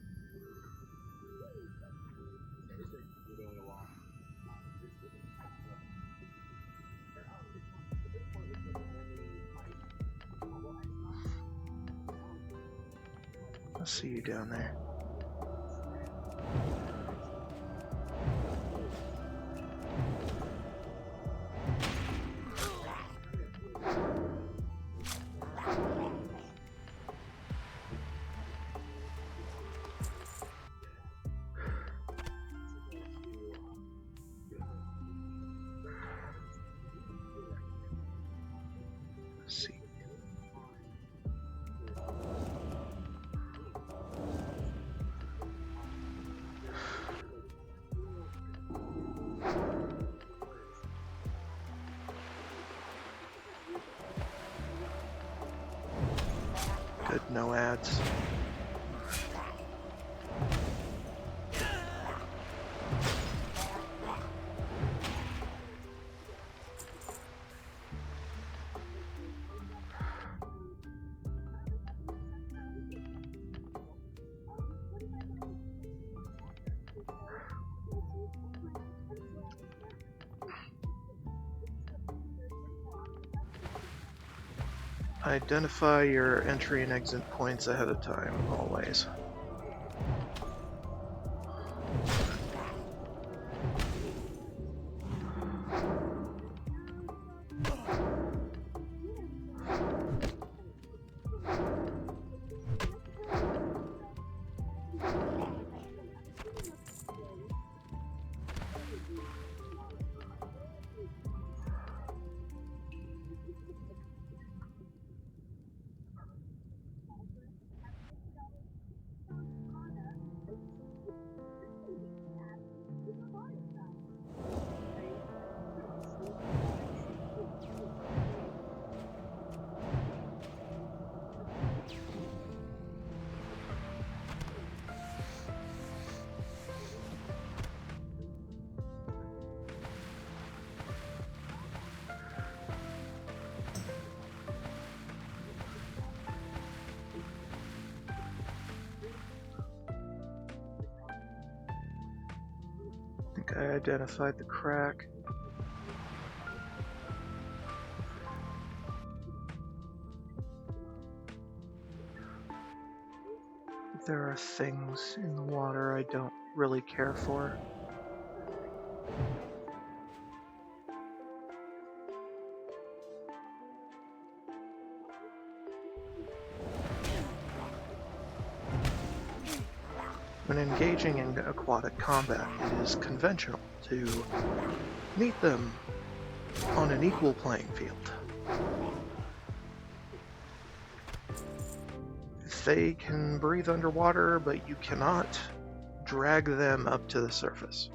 I'll see you down there. See. Good, no ads. Identify your entry and exit points ahead of time, always. I identified the crack. There are things in the water I don't really care for. When engaging in aquatic combat, it is conventional to meet them on an equal playing field. If they can breathe underwater, but you cannot, drag them up to the surface.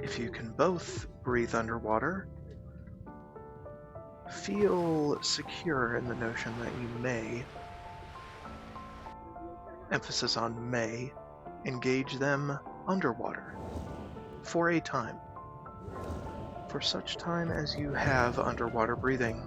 If you can both breathe underwater, feel secure in the notion that you may, emphasis on may, engage them underwater for a time. For such time as you have underwater breathing.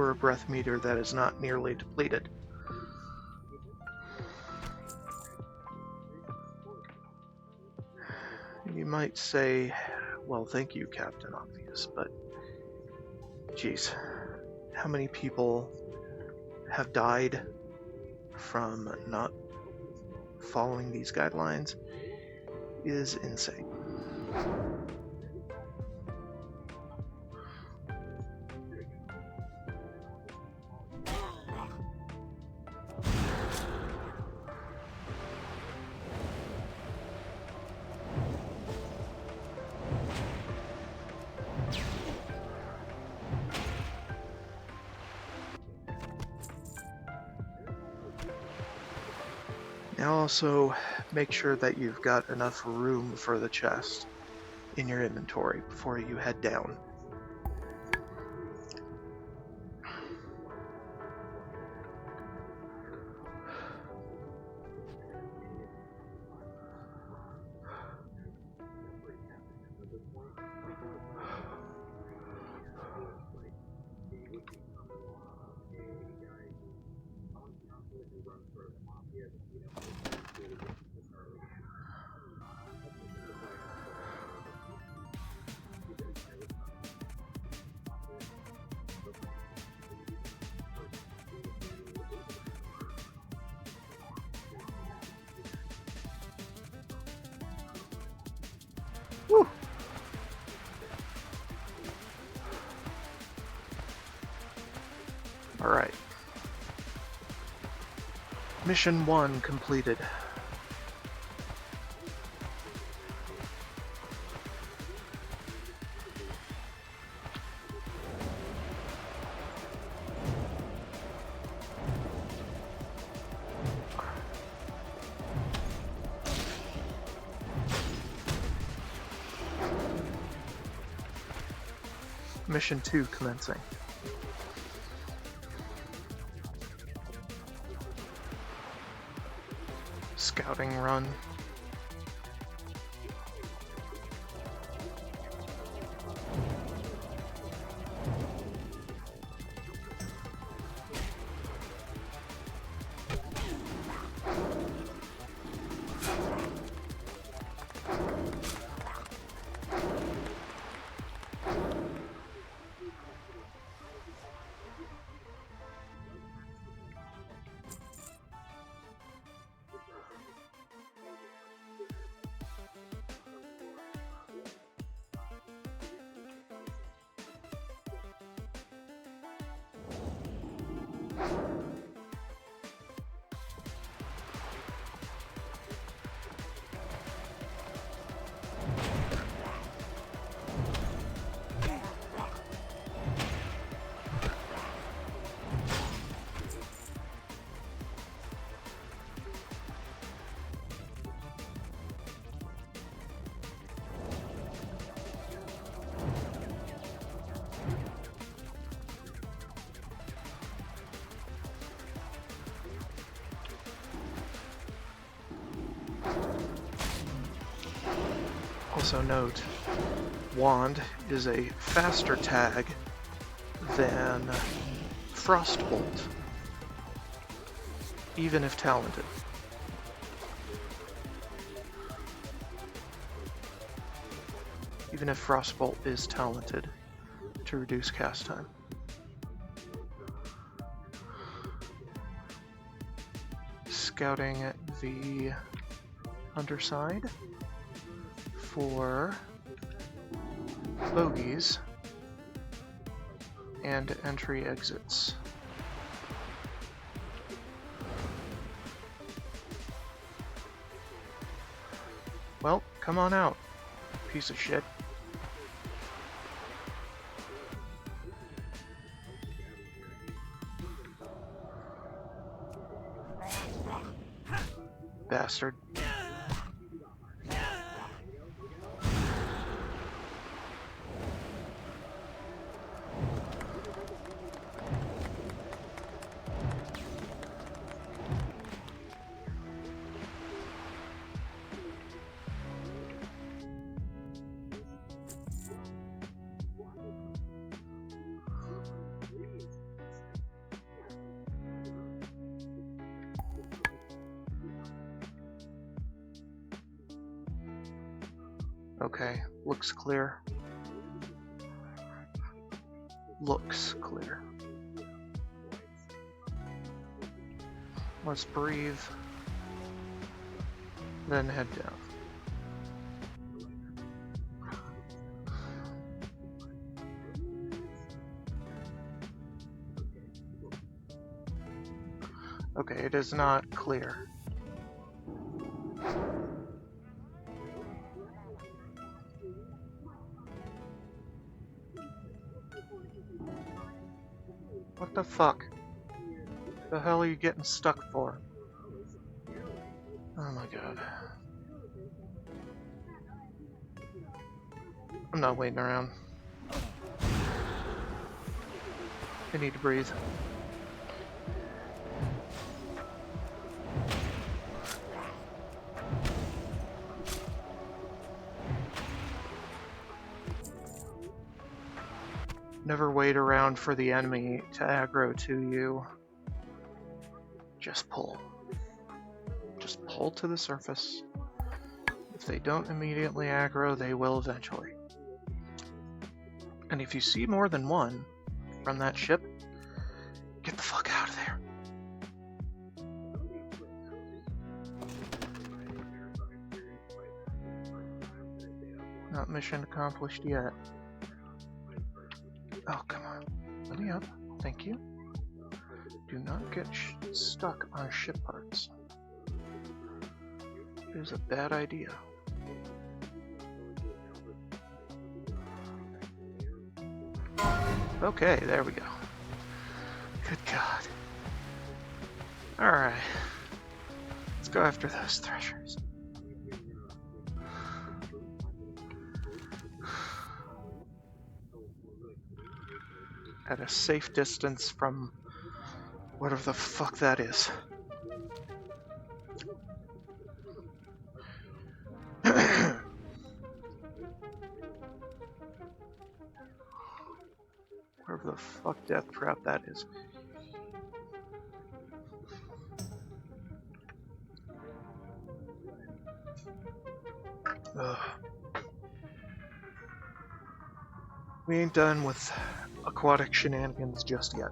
or a breath meter that is not nearly depleted. You might say, well, thank you, Captain Obvious, but geez, how many people have died from not following these guidelines is insane. Now also make sure that you've got enough room for the chest in your inventory before you head down. Woo! Alright. Mission 1 completed. Mission 2 commencing. Scouting run. Also note, Wand is a faster tag than Frostbolt, even if talented. Even if Frostbolt is talented to reduce cast time. Scouting the underside for bogies and entry exits. Well, come on out, piece of shit. Bastard. Okay, looks clear. Looks clear. Let's breathe. Then head down. Okay, it is not clear. What the fuck? The hell are you getting stuck for? Oh my god. I'm not waiting around. I need to breathe. Never wait around for the enemy to aggro to you. Just pull. Just pull to the surface. If they don't immediately aggro, they will eventually. And if you see more than one from that ship, get the fuck out of there. Not mission accomplished yet. Oh, come on. Let me up. Thank you. Do not get stuck on ship parts. It is a bad idea. Okay, there we go. Good God. Alright. Let's go after those threshers. At a safe distance from whatever the fuck that is. Whatever the fuck death trap that is. Ugh. We ain't done with aquatic shenanigans just yet.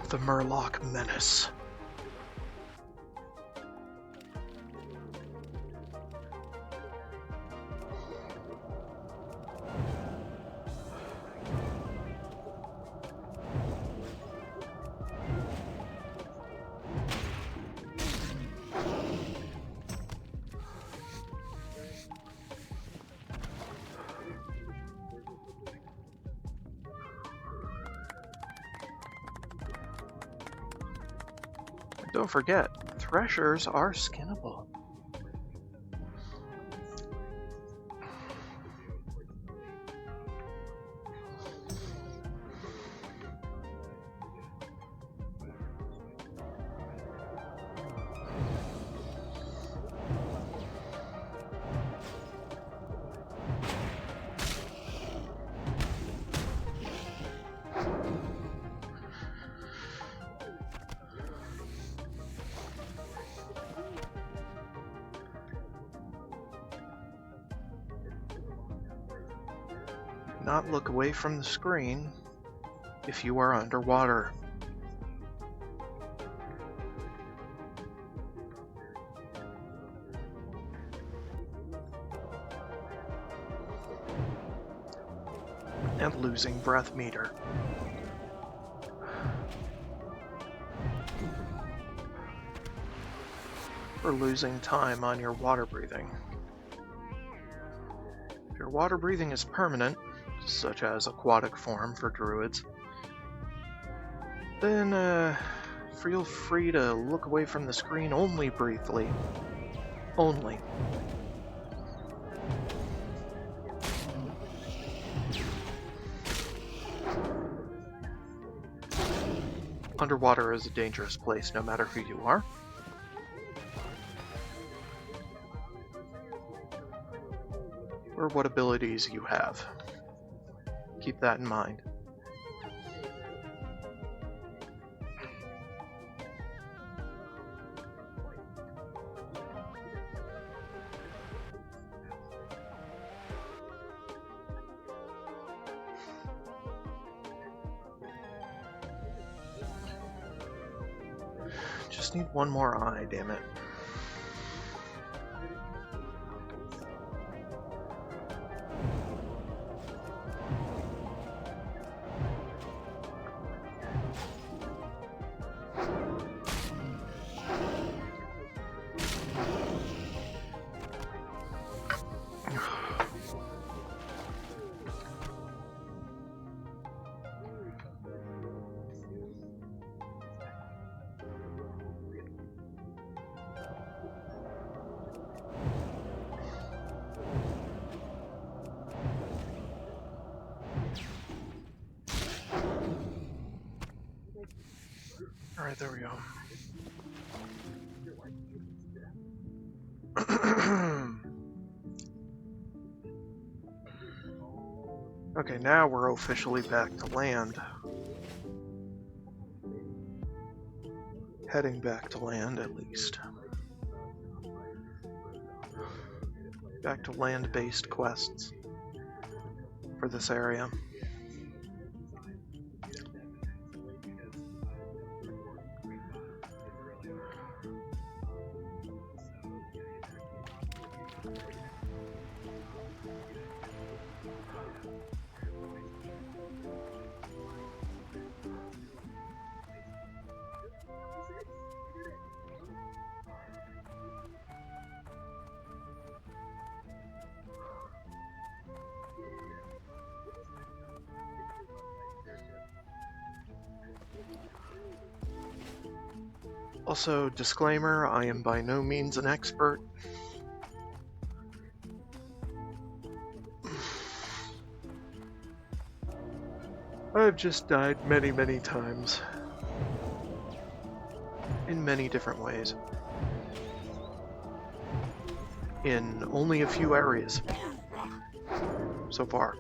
The Murloc Menace. Don't forget, threshers are skinnable. Not look away from the screen if you are underwater. And losing breath meter. Or losing time on your water breathing. If your water breathing is permanent, such as aquatic form for druids, then feel free to look away from the screen only briefly. Only. Underwater is a dangerous place, no matter who you are. Or what abilities you have. Keep that in mind. Just need one more eye, damn it. Alright, there we go. Okay, now we're officially back to land. Heading back to land, at least. Back to land-based quests for this area. Also, disclaimer, I am by no means an expert. I've just died many, many times. In many different ways. In only a few areas. So far.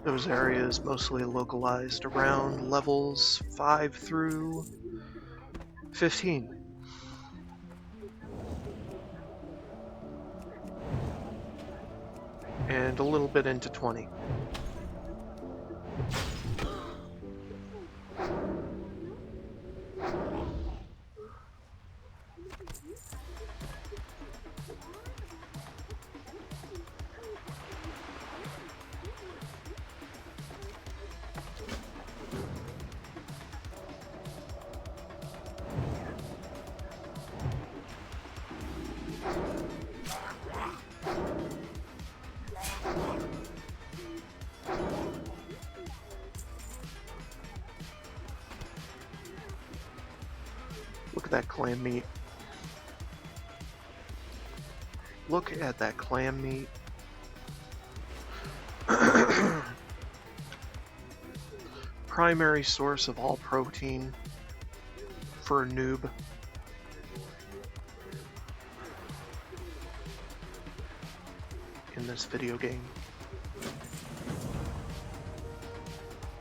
Those areas mostly localized around levels 5 through 15. And a little bit into 20. Look at that clam meat. Look at that clam meat. Primary source of all protein for a noob. In this video game.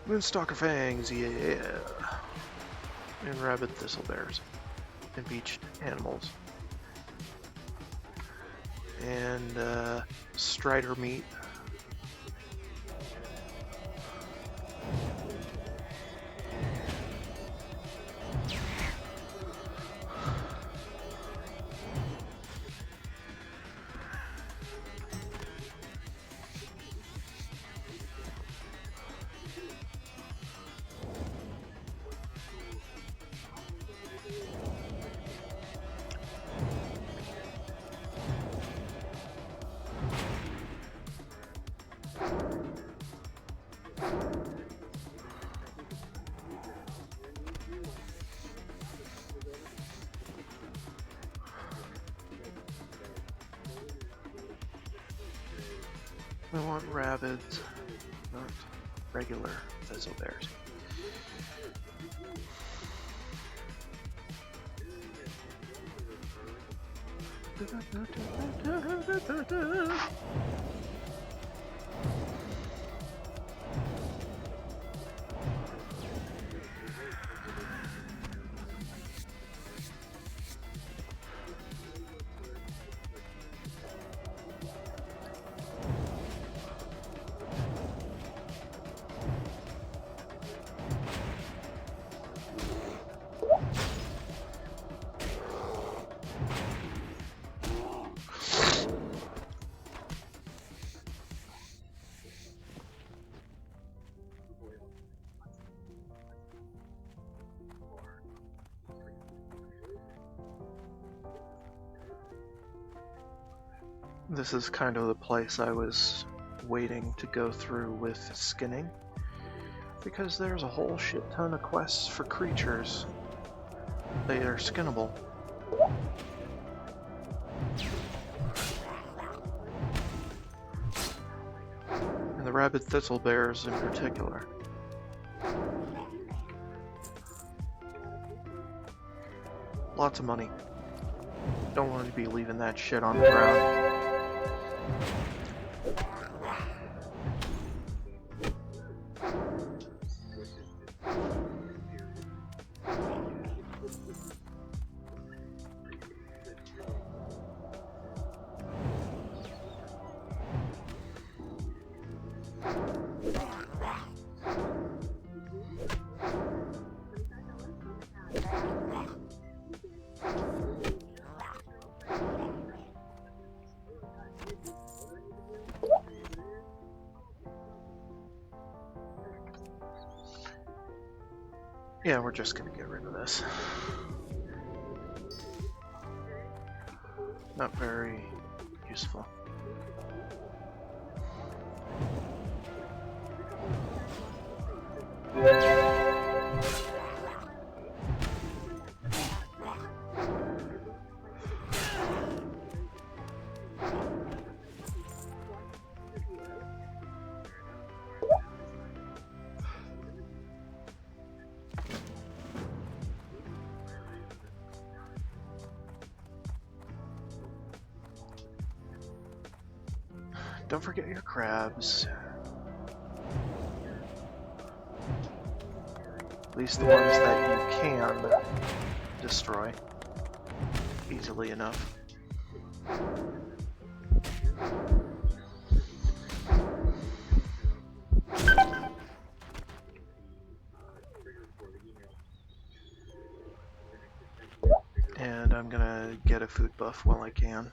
Moonstalker fangs, yeah. And rabid thistlebears. And beached animals. And strider meat. I want rabbits, not regular thistle bears. This is kind of the place I was waiting to go through with skinning, because there's a whole shit ton of quests for creatures. They are skinnable. And the rabid thistle bears in particular. Lots of money. Don't want to be leaving that shit on the ground. Yeah, we're just gonna get rid of this. Not very useful. Don't forget your crabs. At least the ones that you can destroy easily enough. And I'm gonna get a food buff while I can.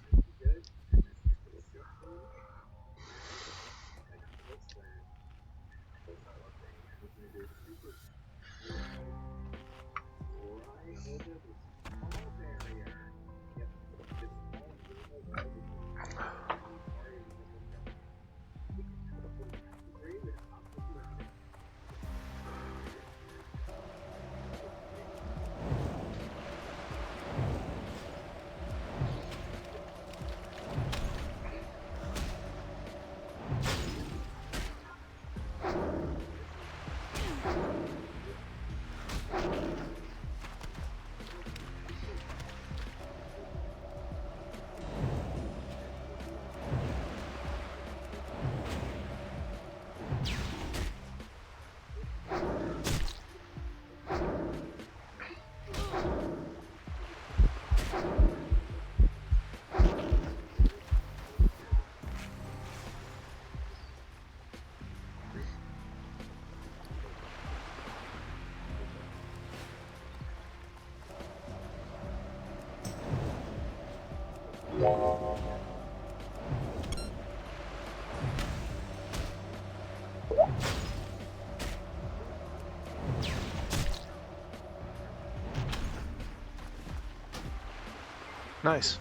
Nice.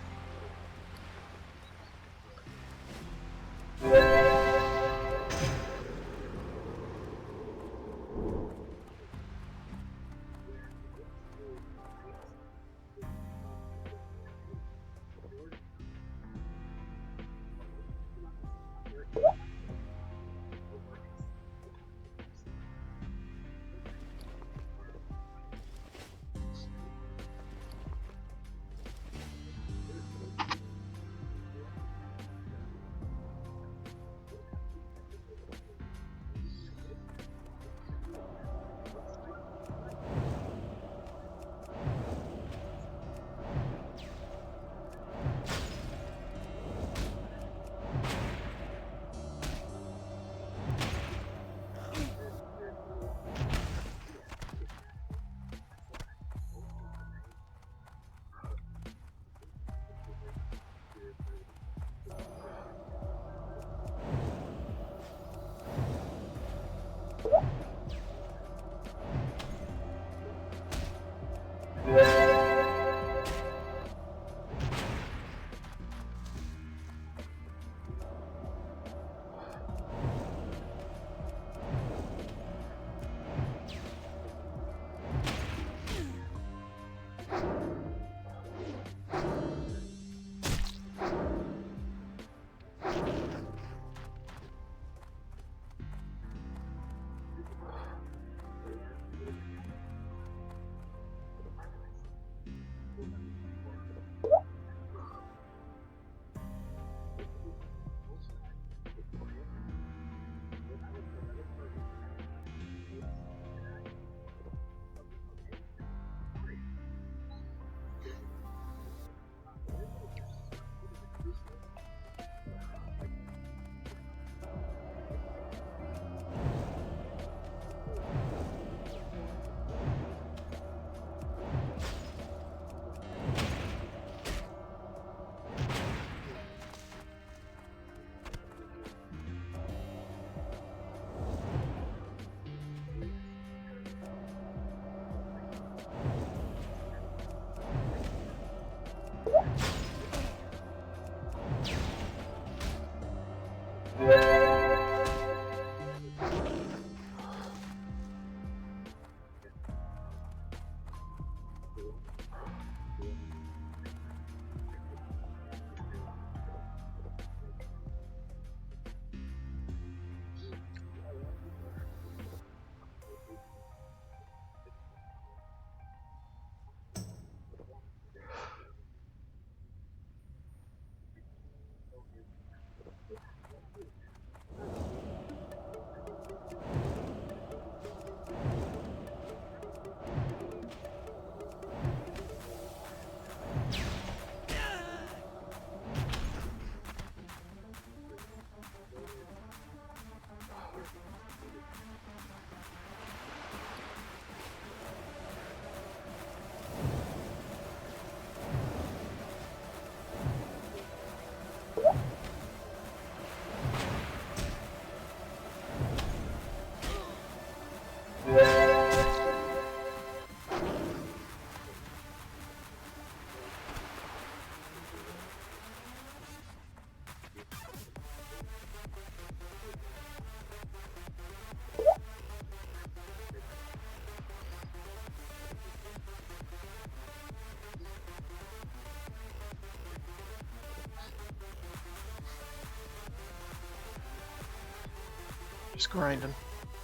Just grinding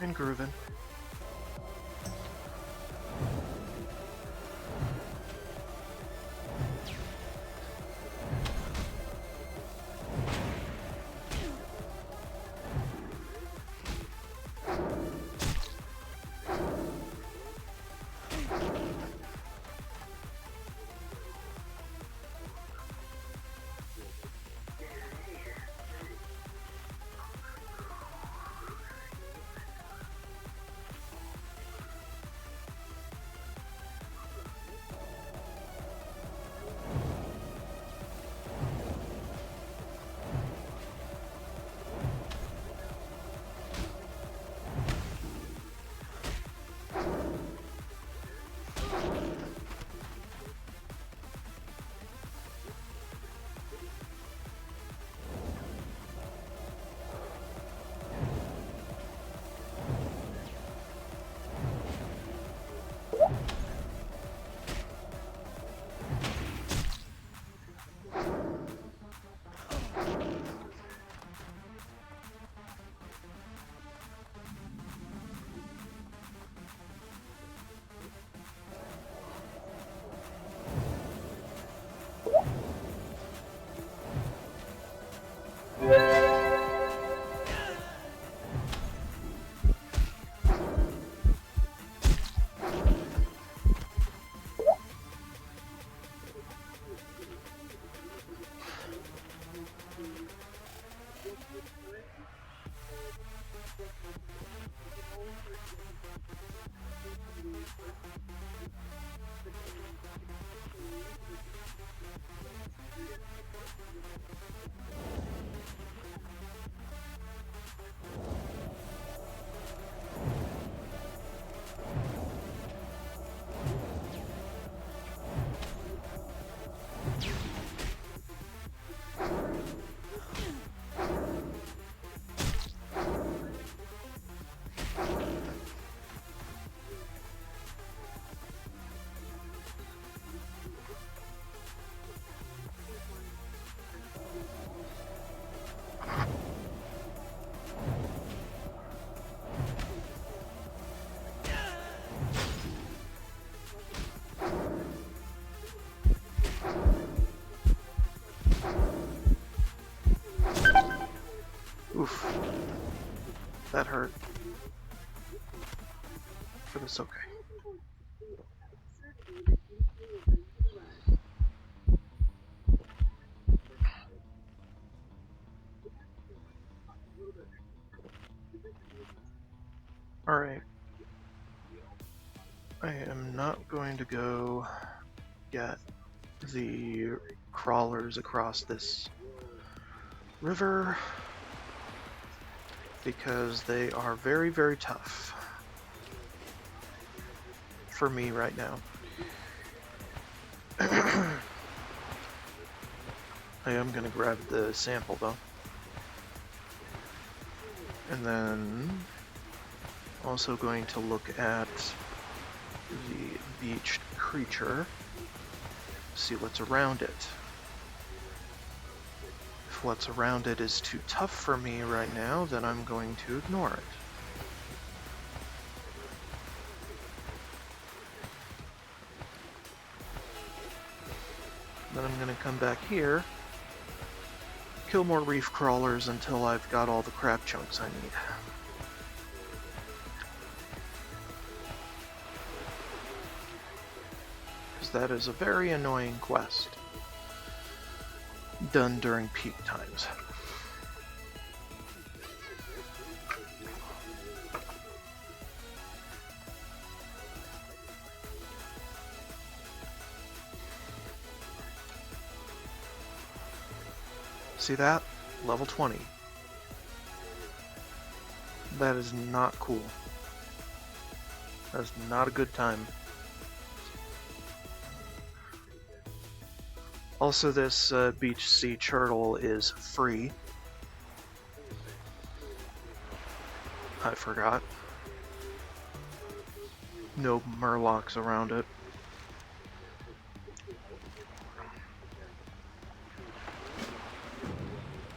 and grooving. That hurt. But it's okay. Alright. I am not going to go get the crawlers across this river because they are very, very tough for me right now. I am going to grab the sample though. And then also going to look at the beached creature, see what's around it. If what's around it is too tough for me right now, then I'm going to ignore it. Then I'm going to come back here, kill more reef crawlers until I've got all the crab chunks I need. Because that is a very annoying quest, done during peak times. See that? Level 20. That is not cool. That's not a good time. Also, this beach sea turtle is free. I forgot. No murlocs around it.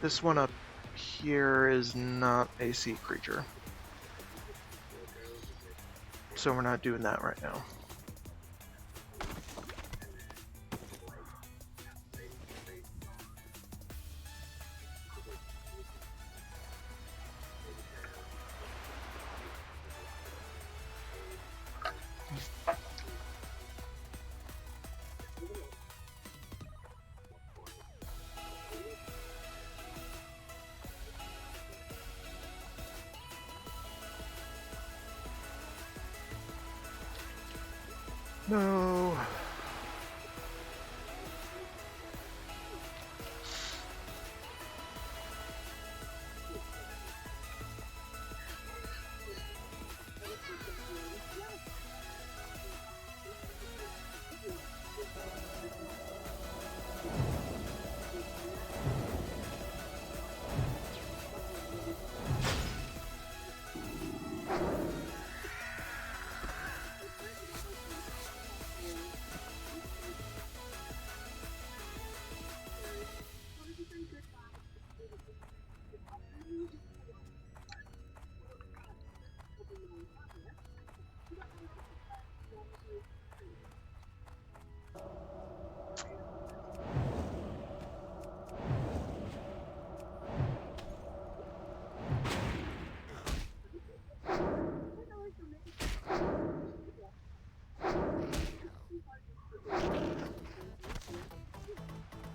This one up here is not a sea creature. So we're not doing that right now. No.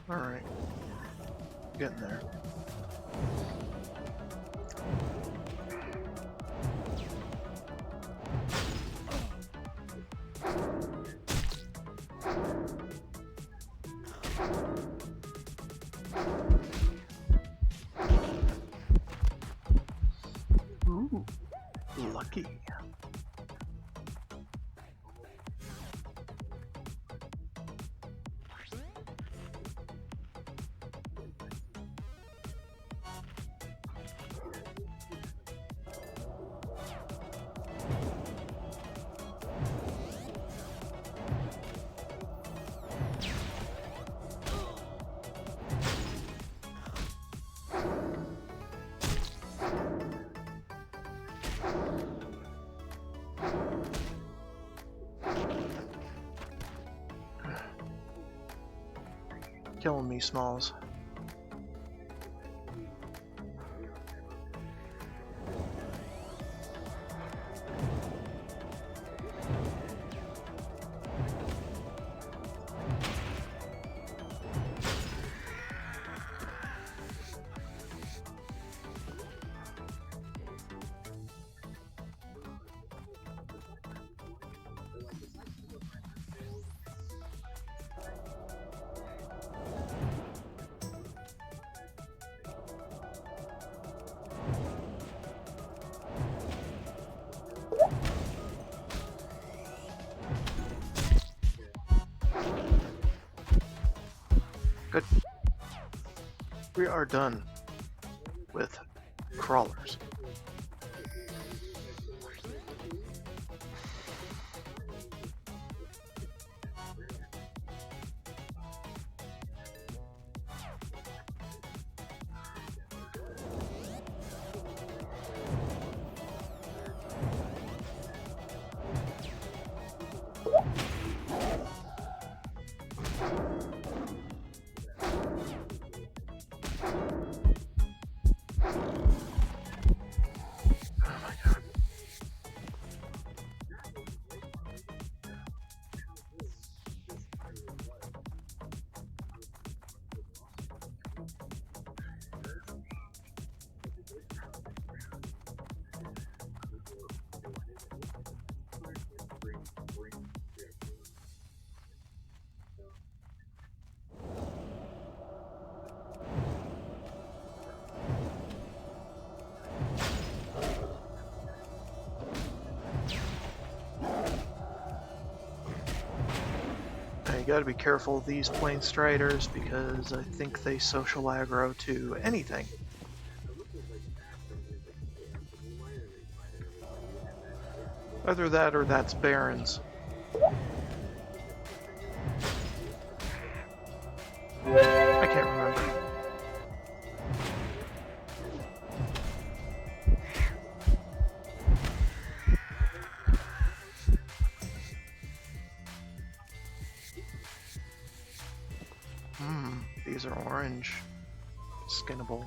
Alright. Getting there. Ooh, lucky. Killing me, Smalls. Good. We are done with crawlers. You gotta be careful of these plane striders because I think they social aggro to anything. Either that or that's Barons. I can't remember. These are orange. Skinnable.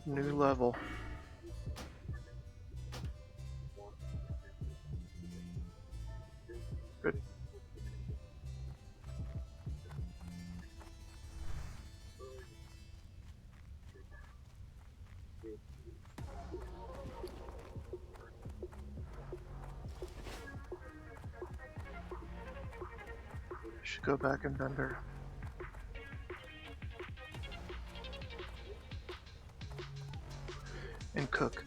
New level. Good. Should go back and vendor. And cook.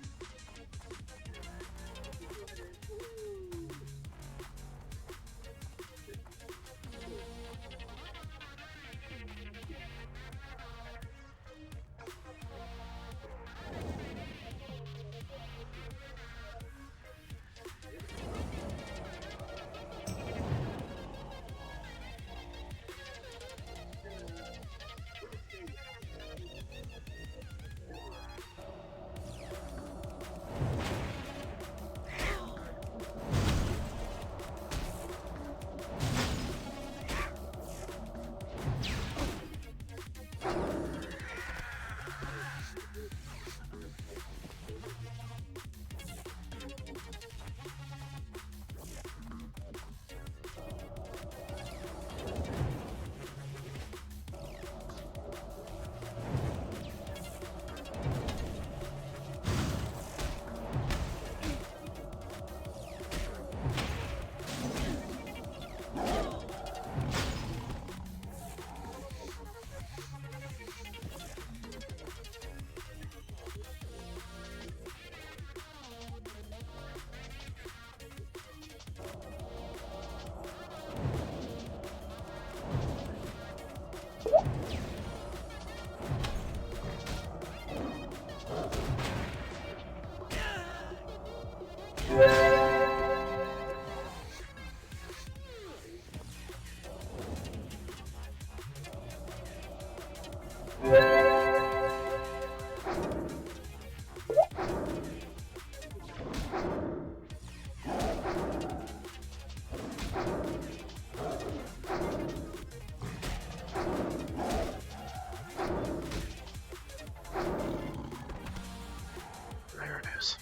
There it is.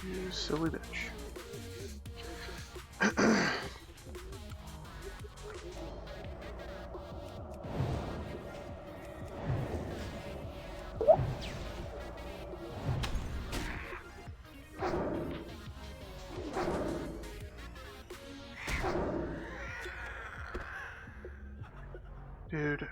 You silly bitch. Dude.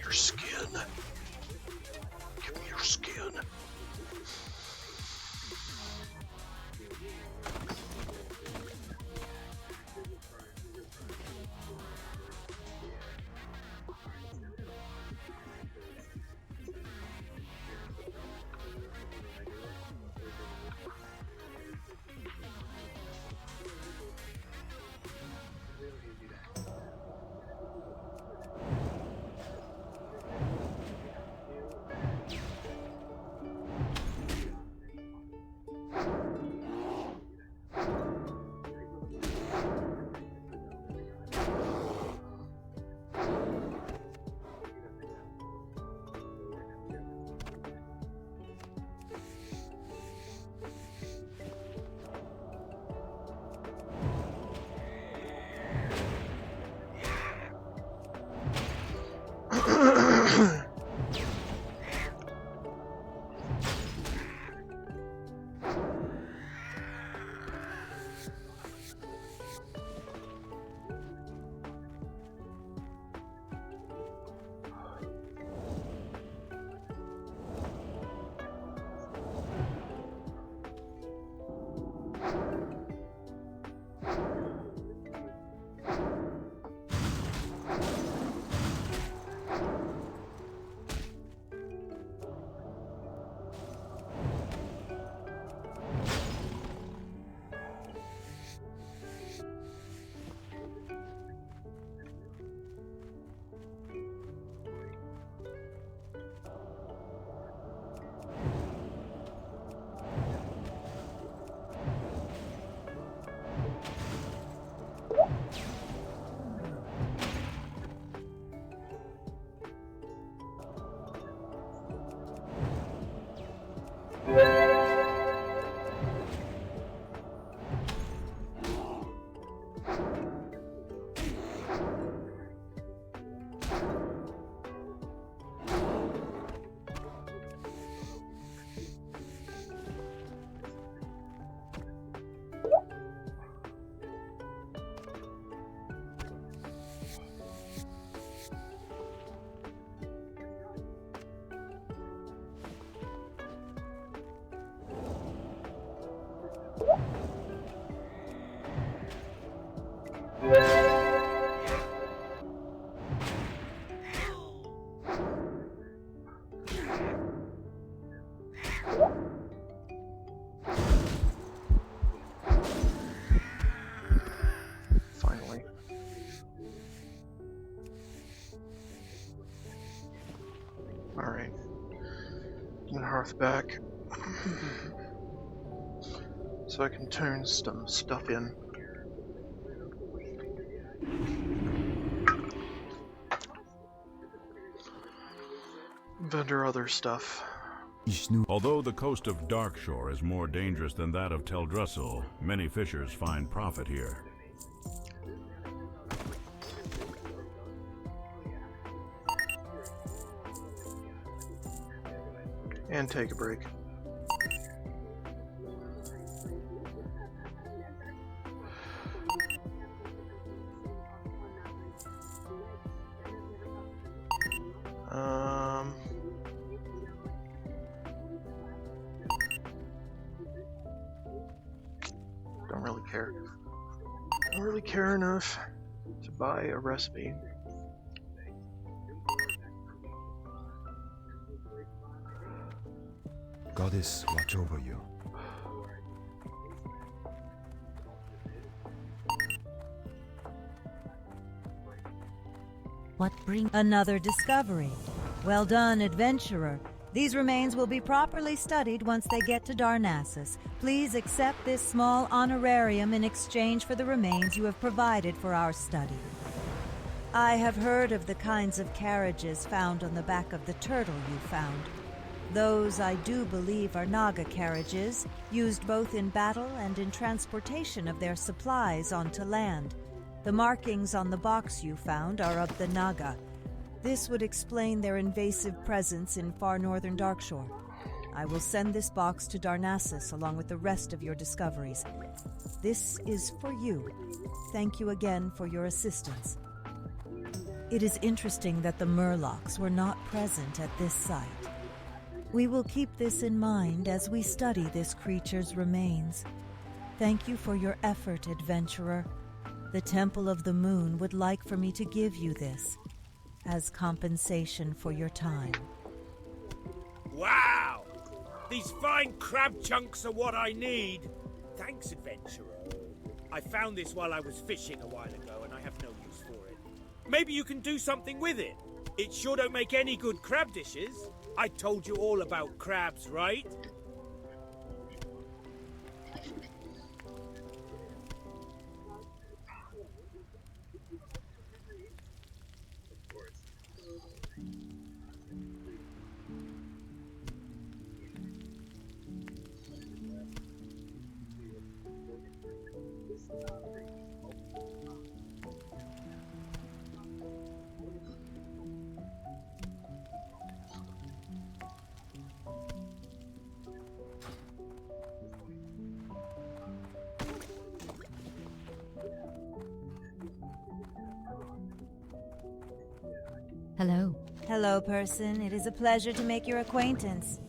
Your skin. Give me your skin. Finally. Alright. Get Hearth back. So I can turn some stuff in. Vendor other stuff. Although the coast of Darkshore is more dangerous than that of Teldrassil, many fishers find profit here. And take a break. Don't really care. Don't really care enough to buy a recipe. Goddess, watch over you. What brings another discovery? Well done, adventurer. These remains will be properly studied once they get to Darnassus. Please accept this small honorarium in exchange for the remains you have provided for our study. I have heard of the kinds of carriages found on the back of the turtle you found. Those, I do believe, are Naga carriages, used both in battle and in transportation of their supplies onto land. The markings on the box you found are of the Naga. This would explain their invasive presence in far northern Darkshore. I will send this box to Darnassus along with the rest of your discoveries. This is for you. Thank you again for your assistance. It is interesting that the Murlocs were not present at this site. We will keep this in mind as we study this creature's remains. Thank you for your effort, adventurer. The Temple of the Moon would like for me to give you this as compensation for your time. Wow! These fine crab chunks are what I need. Thanks, adventurer. I found this while I was fishing a while ago and I have no use for it. Maybe you can do something with it. It sure don't make any good crab dishes. I told you all about crabs, right? Hello. Hello, person. It is a pleasure to make your acquaintance.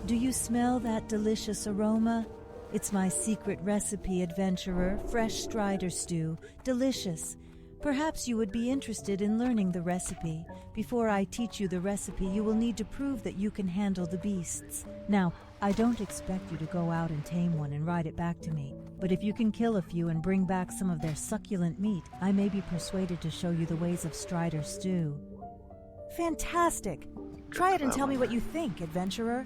Do you smell that delicious aroma? It's my secret recipe, adventurer, fresh strider stew. Delicious. Perhaps you would be interested in learning the recipe. Before I teach you the recipe, you will need to prove that you can handle the beasts. Now, I don't expect you to go out and tame one and ride it back to me. But if you can kill a few and bring back some of their succulent meat, I may be persuaded to show you the ways of strider stew. Fantastic! Try it and tell me what you think, adventurer.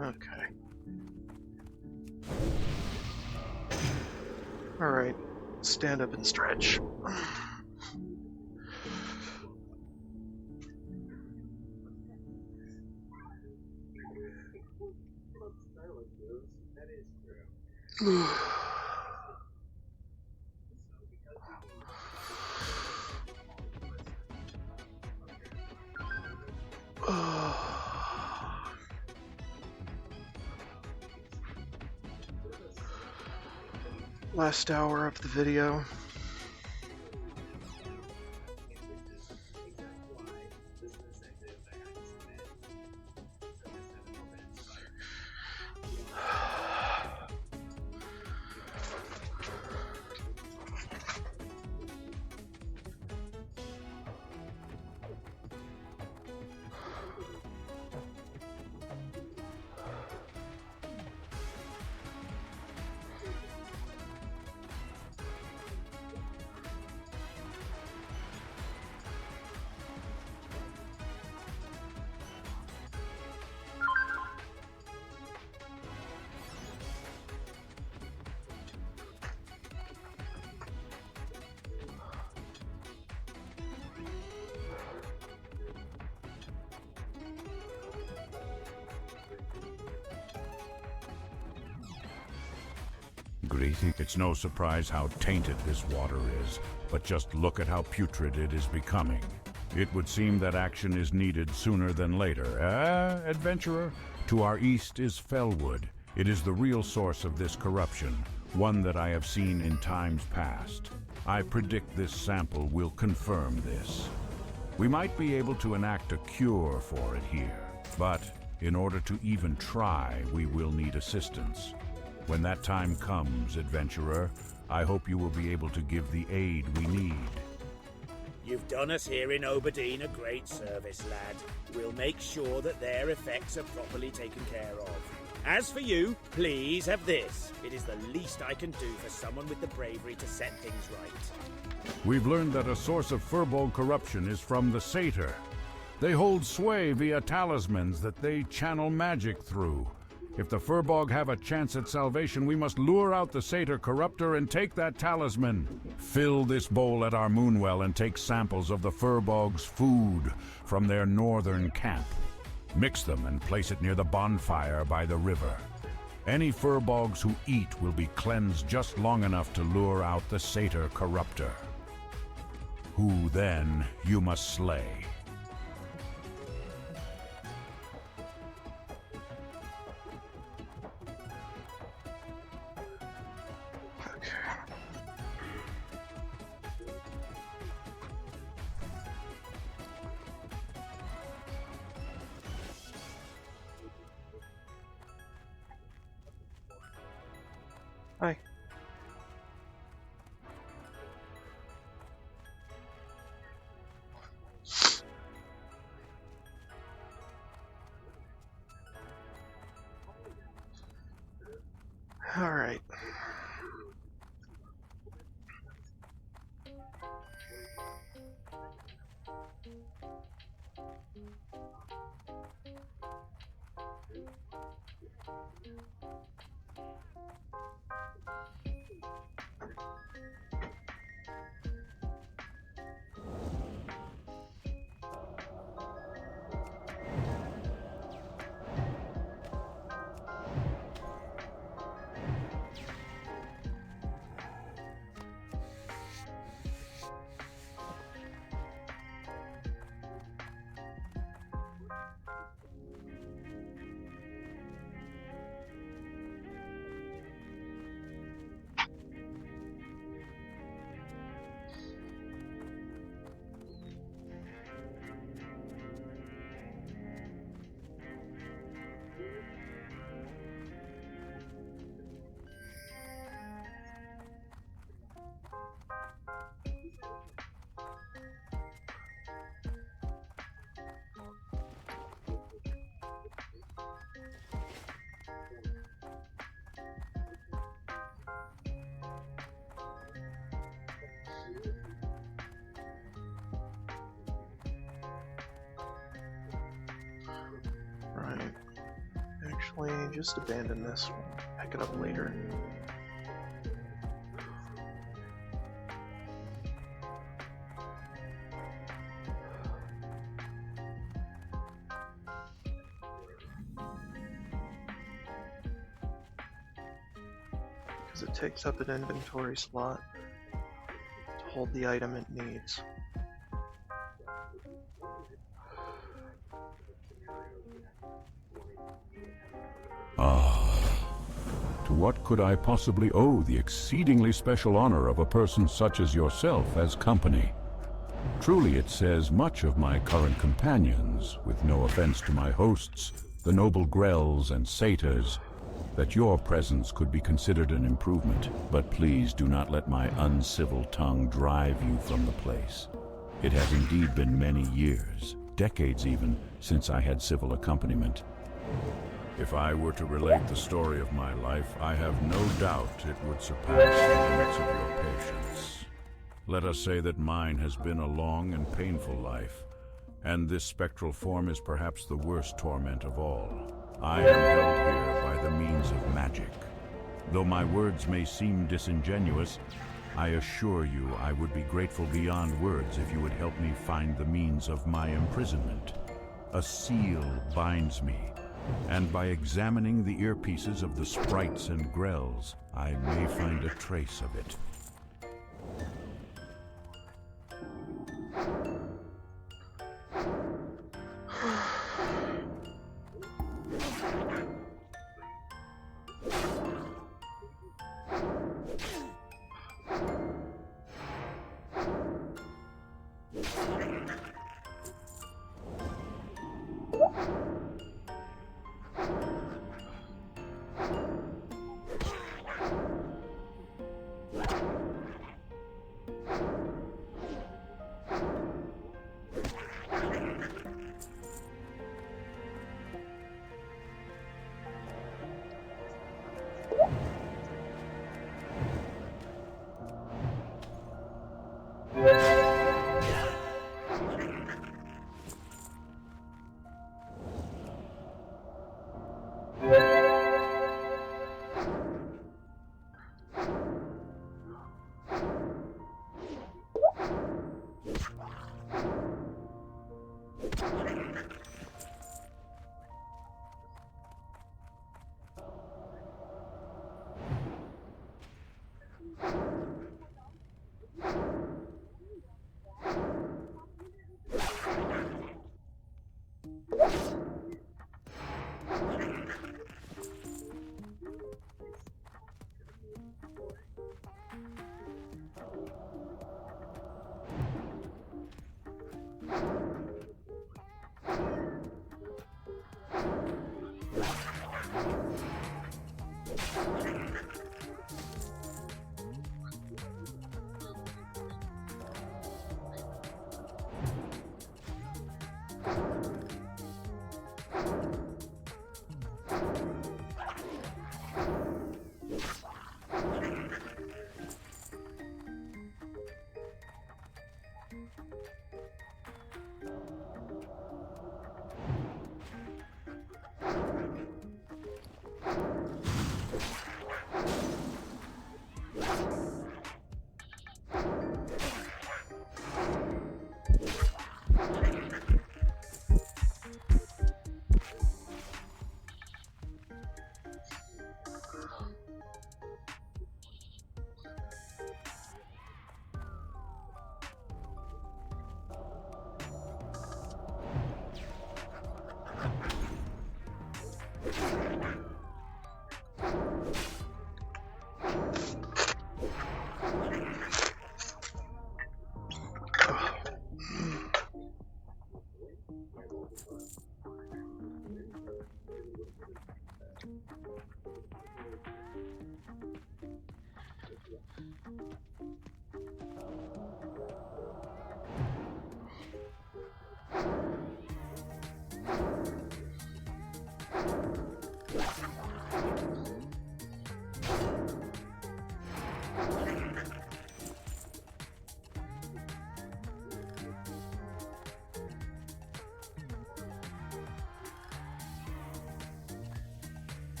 Okay. Alright, stand up and stretch. Last hour of the video. Greeting. It's no surprise how tainted this water is, but just look at how putrid it is becoming. It would seem that action is needed sooner than later. Adventurer? To our east is Fellwood. It is the real source of this corruption, one that I have seen in times past. I predict this sample will confirm this. We might be able to enact a cure for it here, but in order to even try, we will need assistance. When that time comes, adventurer, I hope you will be able to give the aid we need. You've done us here in Oberdeen a great service, lad. We'll make sure that their effects are properly taken care of. As for you, please have this. It is the least I can do for someone with the bravery to set things right. We've learned that a source of Furbolg corruption is from the Satyr. They hold sway via talismans that they channel magic through. If the Furbolg have a chance at salvation, we must lure out the Satyr Corruptor and take that talisman. Fill this bowl at our moonwell and take samples of the Furbolg's food from their northern camp. Mix them and place it near the bonfire by the river. Any Furbolgs who eat will be cleansed just long enough to lure out the Satyr Corruptor, who then you must slay. Hi. All right. just abandon this. We'll pick it up later. Because it takes up an inventory slot to hold the item it needs. To what could I possibly owe the exceedingly special honor of a person such as yourself as company? Truly it says much of my current companions, with no offense to my hosts, the noble Grells and Satyrs, that your presence could be considered an improvement. But please do not let my uncivil tongue drive you from the place. It has indeed been many years, decades even, since I had civil accompaniment. If I were to relate the story of my life, I have no doubt it would surpass the limits of your patience. Let us say that mine has been a long and painful life, and this spectral form is perhaps the worst torment of all. I am held here by the means of magic. Though my words may seem disingenuous, I assure you I would be grateful beyond words if you would help me find the means of my imprisonment. A seal binds me, and by examining the earpieces of the sprites and grells, I may find a trace of it.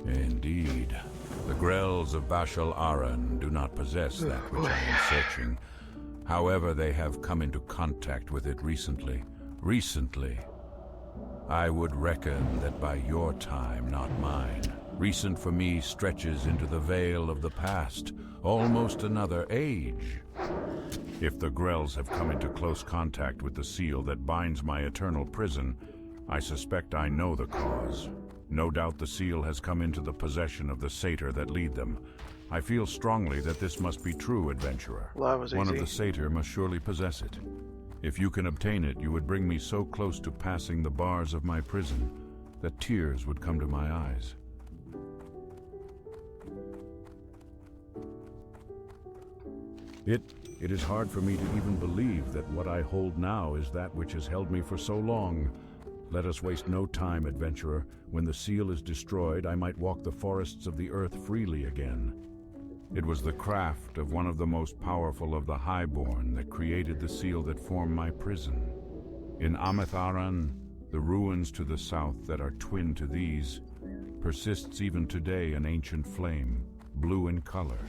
Indeed. The Grells of Bashal Aran do not possess that which I am searching. However, they have come into contact with it recently. I would reckon that by your time, not mine. Recent for me stretches into the veil of the past, almost another age. If the Grells have come into close contact with the seal that binds my eternal prison, I suspect I know the cause. No doubt the seal has come into the possession of the satyr that lead them. I feel strongly that this must be true, adventurer. Well, that was One of easy. the satyr must surely possess it. If you can obtain it, you would bring me so close to passing the bars of my prison that tears would come to my eyes. It is hard for me to even believe that what I hold now is that which has held me for so long. Let us waste no time, adventurer. When the seal is destroyed, I might walk the forests of the earth freely again. It was the craft of one of the most powerful of the Highborn that created the seal that formed my prison. In Amatharan, the ruins to the south that are twin to these, persists even today an ancient flame, blue in color.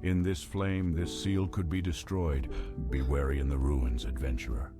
In this flame, this seal could be destroyed. Be wary in the ruins, adventurer.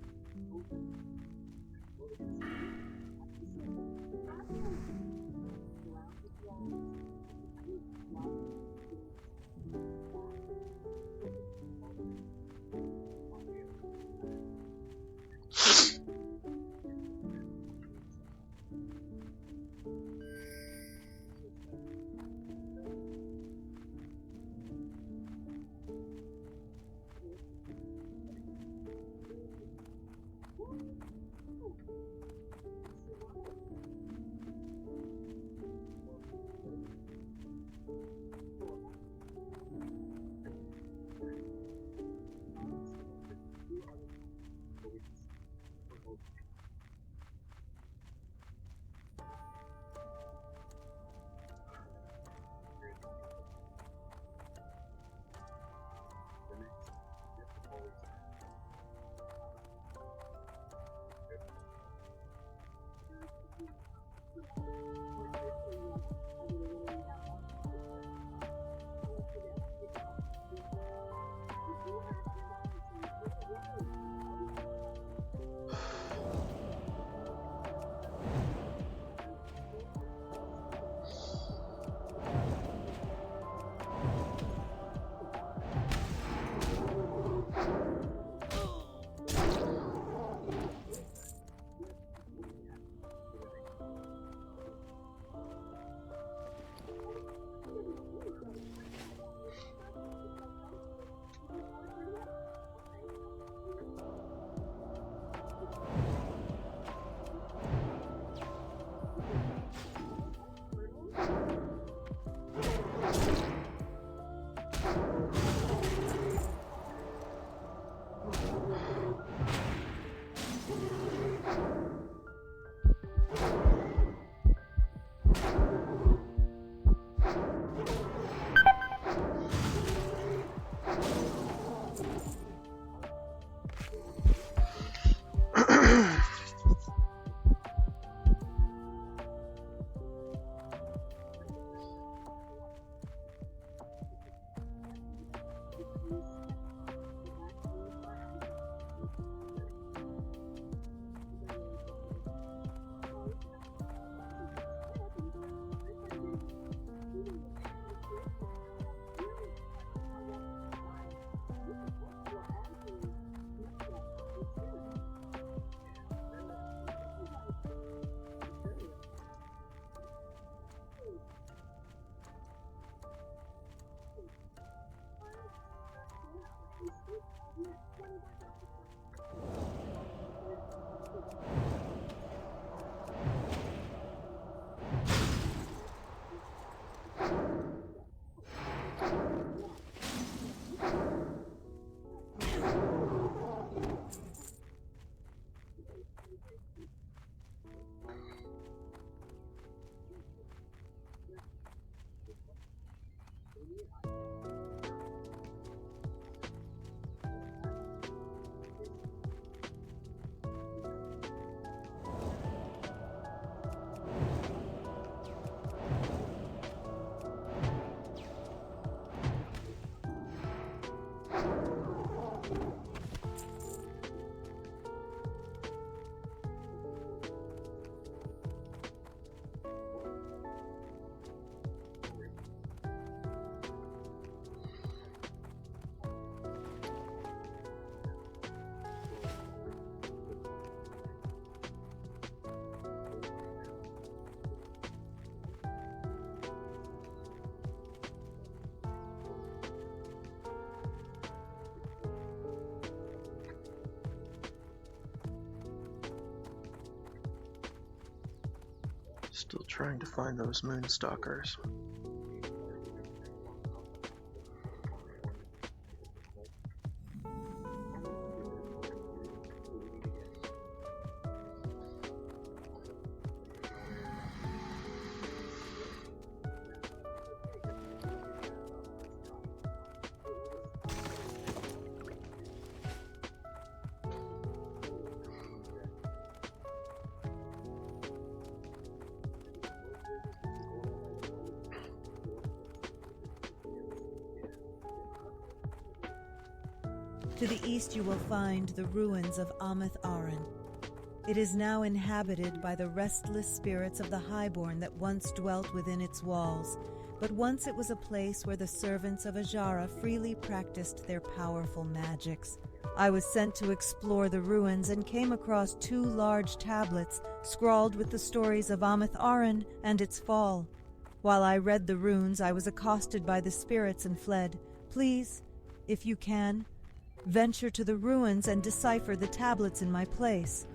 Still trying to find those moonstalkers. To the east you will find the ruins of Ameth Aran. It is now inhabited by the restless spirits of the Highborn that once dwelt within its walls, but once it was a place where the servants of Ajara freely practiced their powerful magics. I was sent to explore the ruins and came across 2 large tablets scrawled with the stories of Ameth Aran and its fall. While I read the runes, I was accosted by the spirits and fled. Please, if you can, venture to the ruins and decipher the tablets in my place.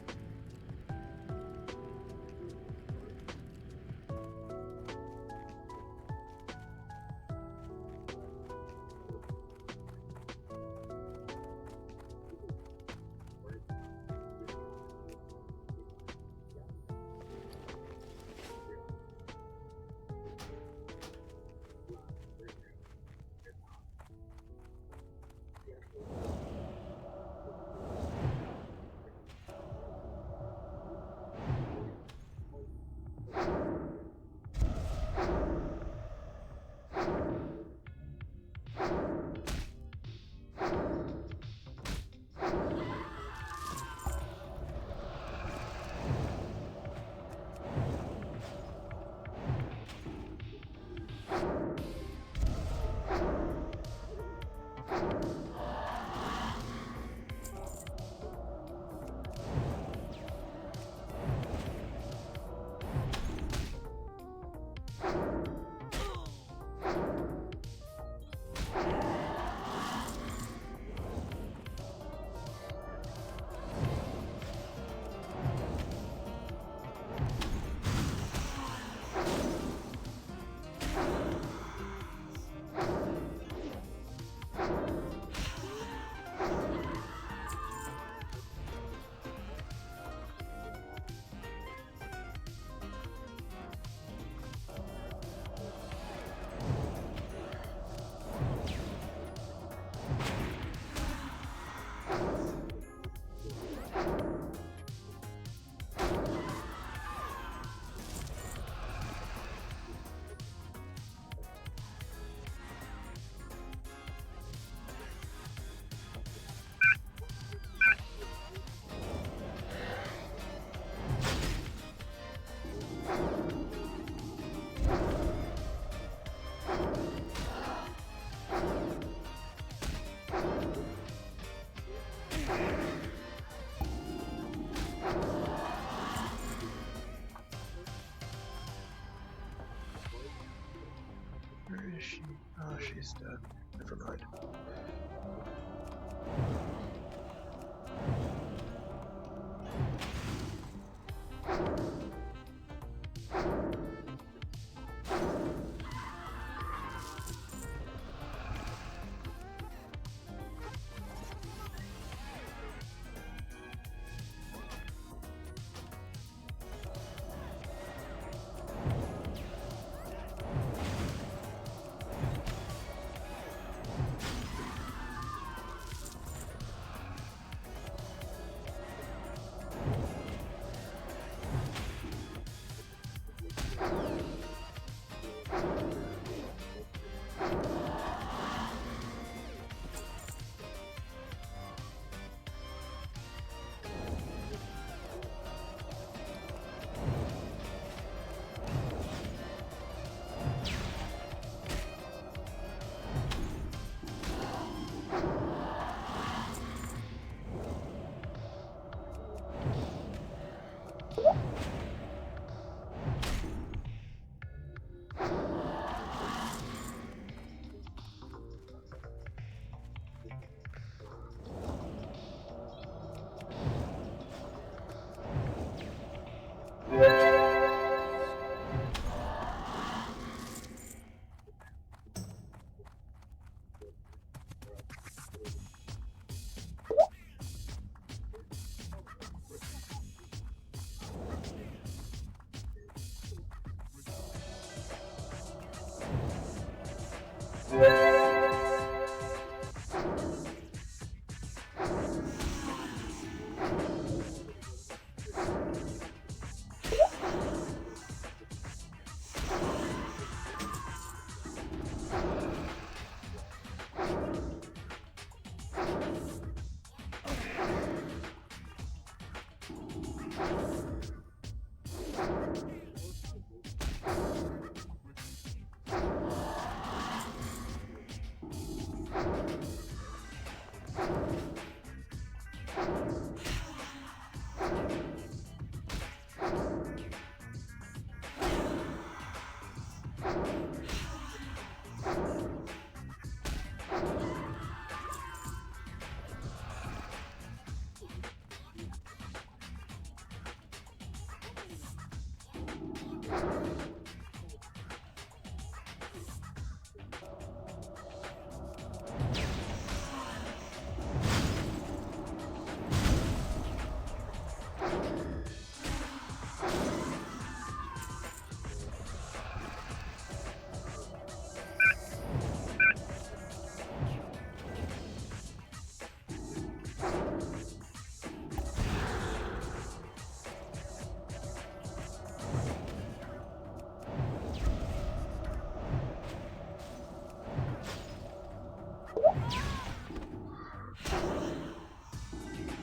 Where is she? Oh, she's dead. Never mind.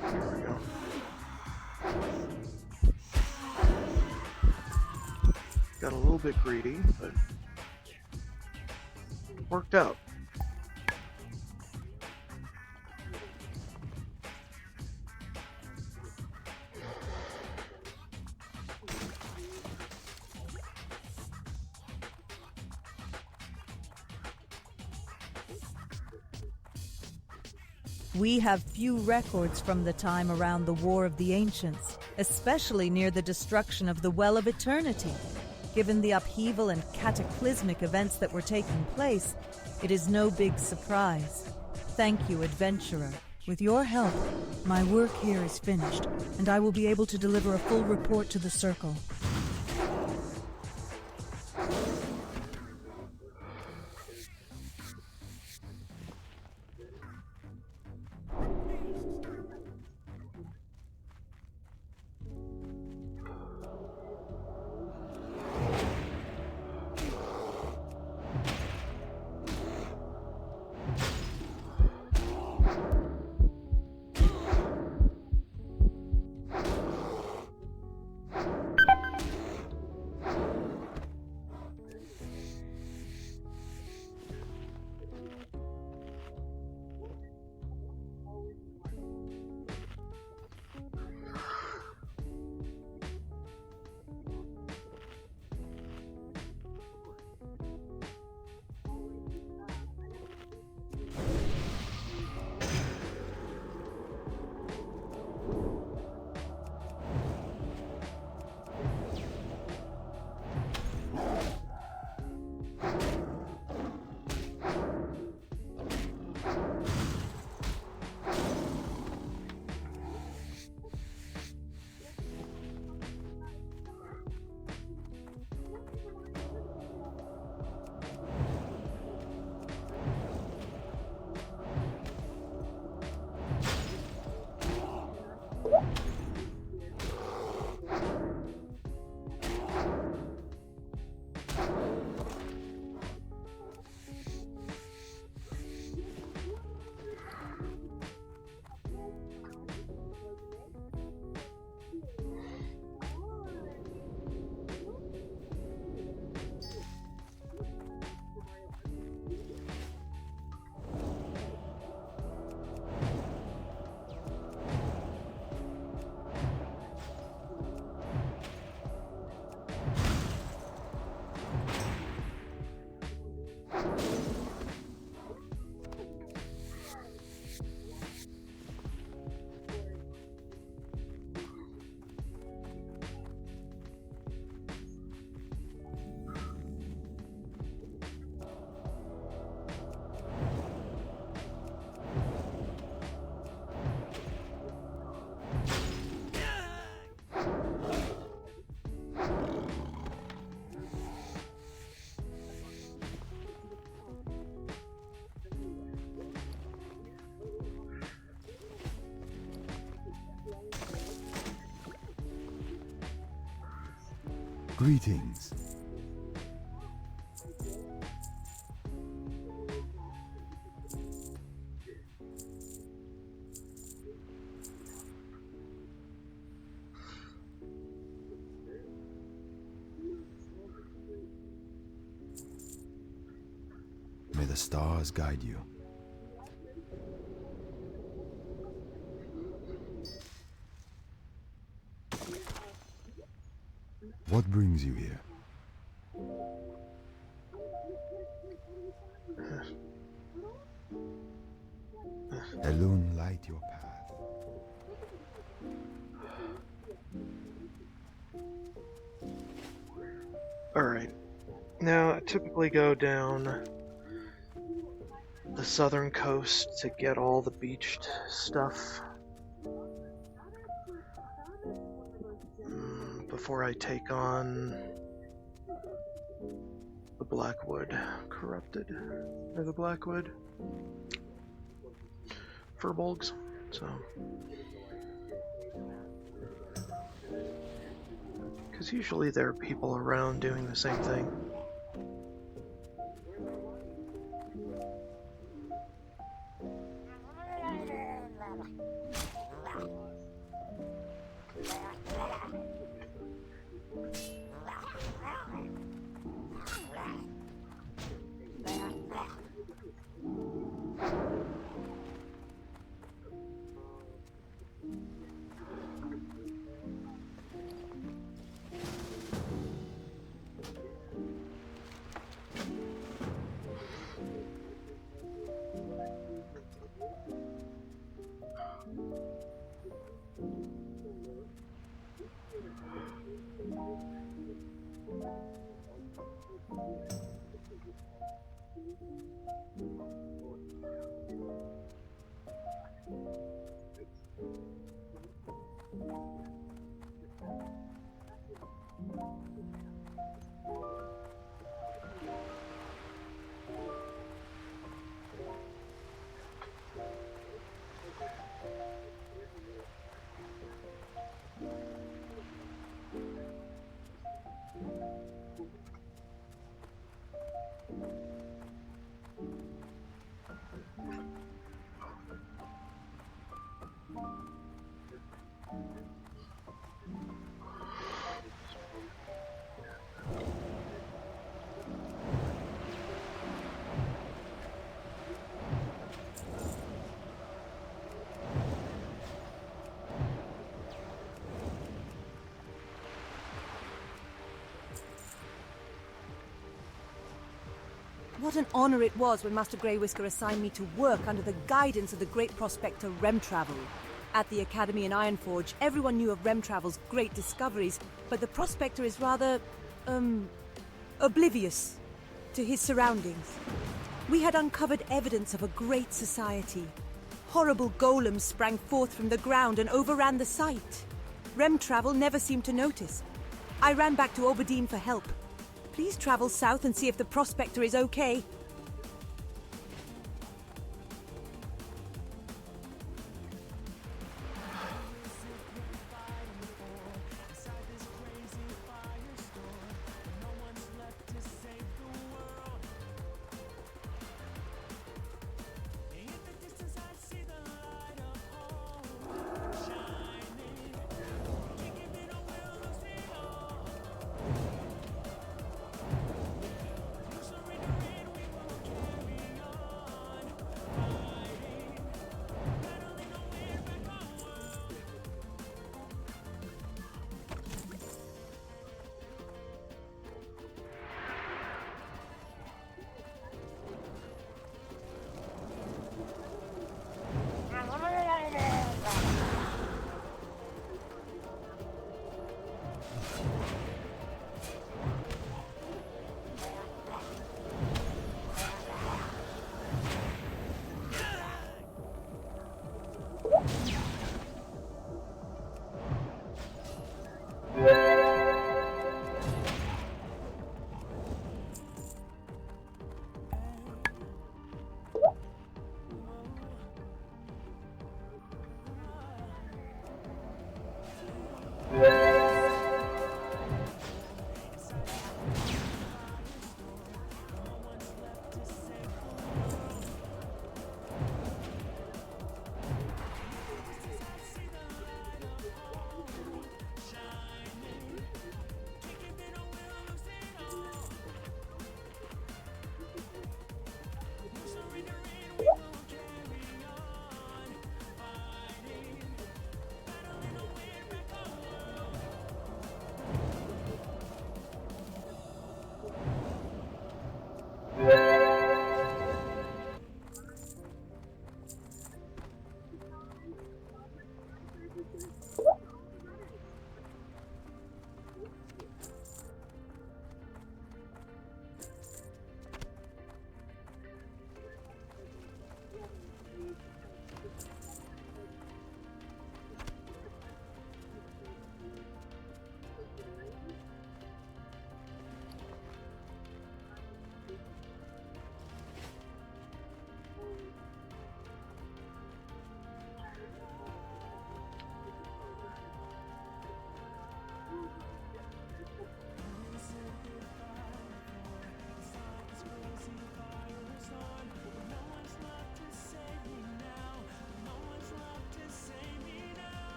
There we go. Got a little bit greedy, but worked out. We have few records from the time around the War of the Ancients, especially near the destruction of the Well of Eternity. Given the upheaval and cataclysmic events that were taking place, it is no big surprise. Thank you, adventurer. With your help, my work here is finished, and I will be able to deliver a full report to the Circle. Greetings. May the stars guide you. What brings you here? Alone light your path. Alright. Now, I typically go down the southern coast to get all the beached stuff. Before I take on the Blackwood Corrupted, or the Blackwood Furbolgs, so. Because usually there are people around doing the same thing. What an honor it was when Master Grey Whisker assigned me to work under the guidance of the great prospector Remtravel. At the Academy in Ironforge, everyone knew of Remtravel's great discoveries, but the prospector is rather, oblivious to his surroundings. We had uncovered evidence of a great society. Horrible golems sprang forth from the ground and overran the site. Remtravel never seemed to notice. I ran back to Oberdeen for help. Please travel south and see if the prospector is okay.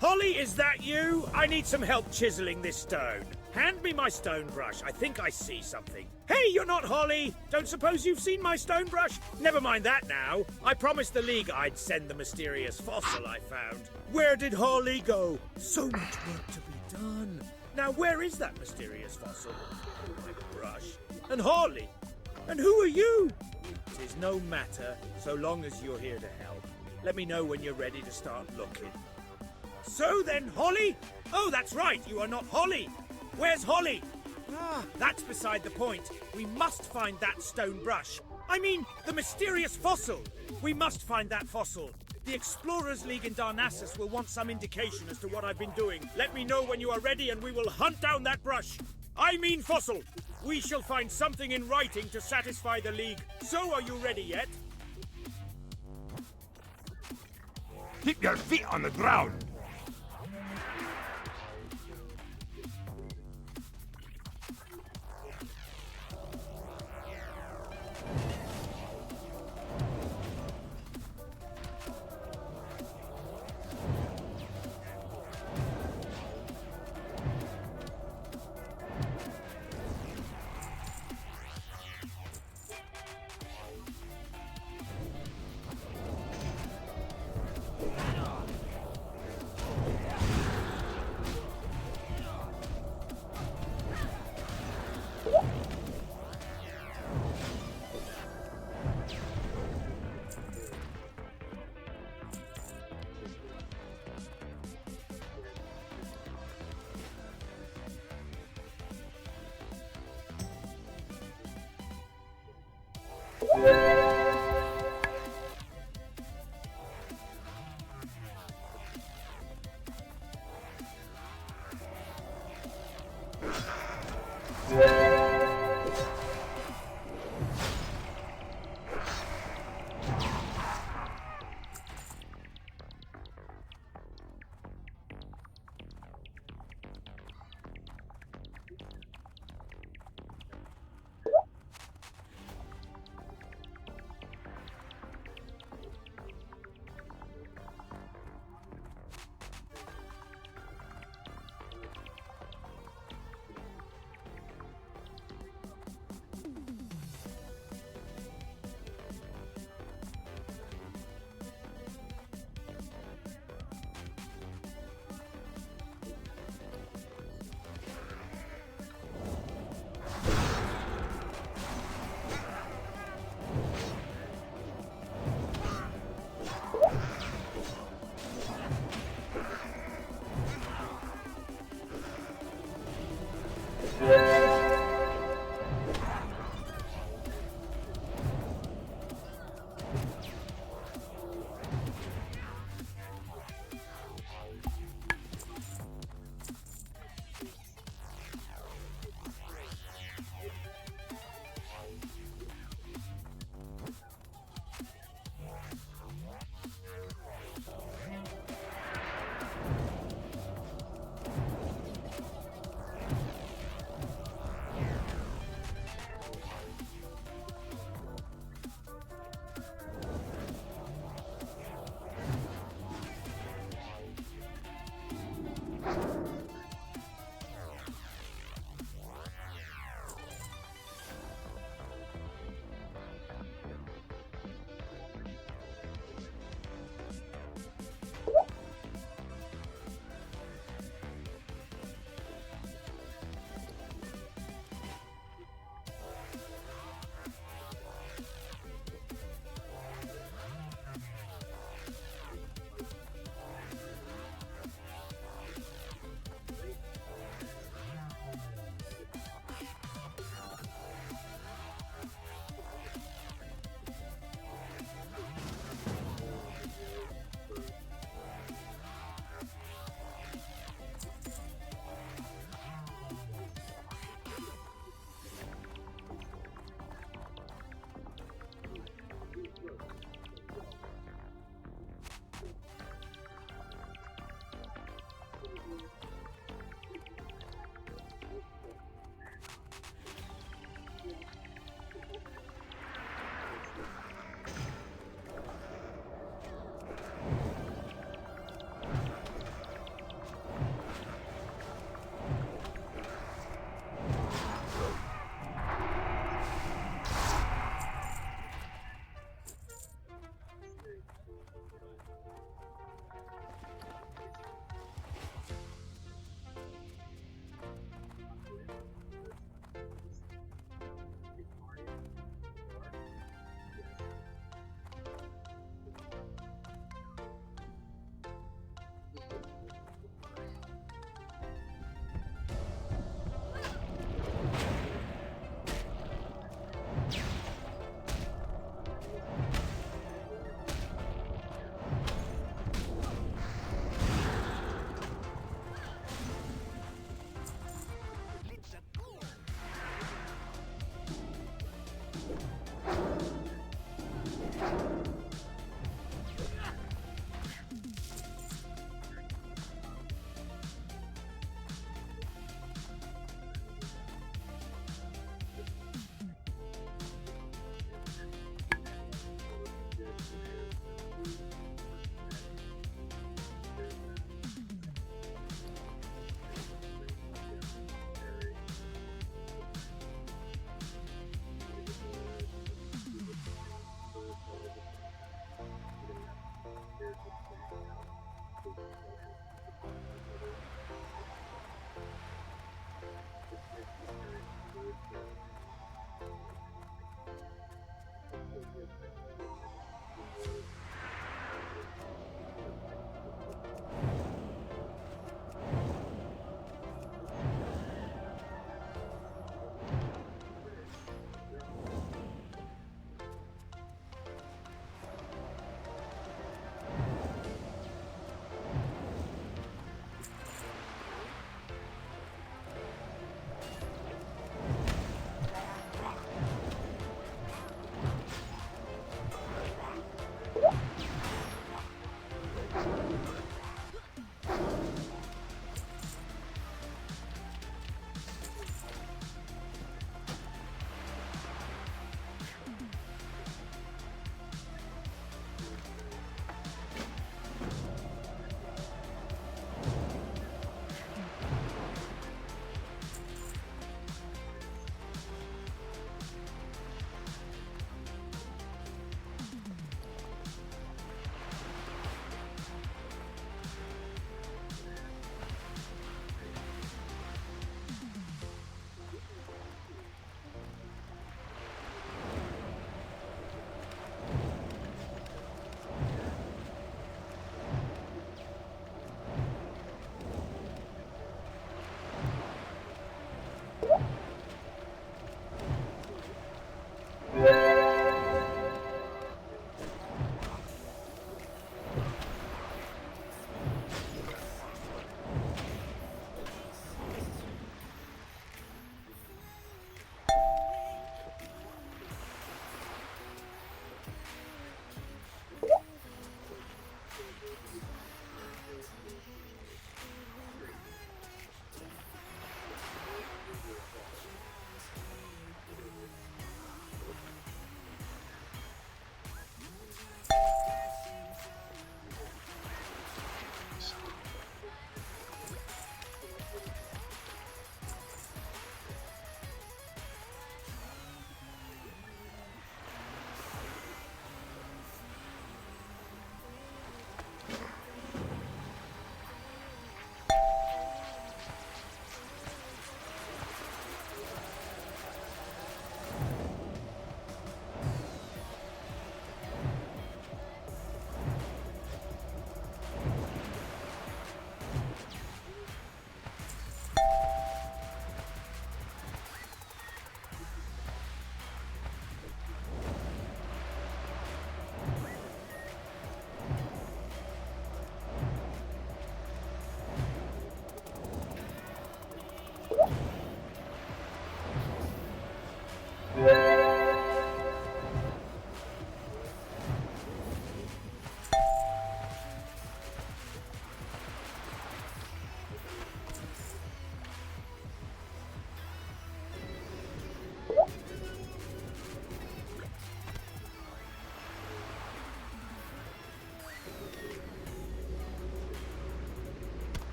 Holly, is that you? I need some help chiseling this stone. Hand me my stone brush. I think I see something. Hey, you're not Holly! Don't suppose you've seen my stone brush? Never mind that now. I promised the League I'd send the mysterious fossil I found. Where did Holly go? So much work to be done. Now, where is that mysterious fossil? My brush. And Holly? And who are you? 'Tis no matter, so long as you're here to help. Let me know when you're ready to start looking. So then, Holly? Oh, that's right, you are not Holly. Where's Holly? Ah, that's beside the point. We must find that stone brush. I mean, the mysterious fossil. We must find that fossil. The Explorers League in Darnassus will want some indication as to what I've been doing. Let me know when you are ready and we will hunt down that brush. I mean fossil. We shall find something in writing to satisfy the League. So are you ready yet? Keep your feet on the ground!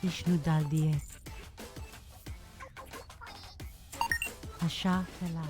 Vishnu dal diye. Asha Fela.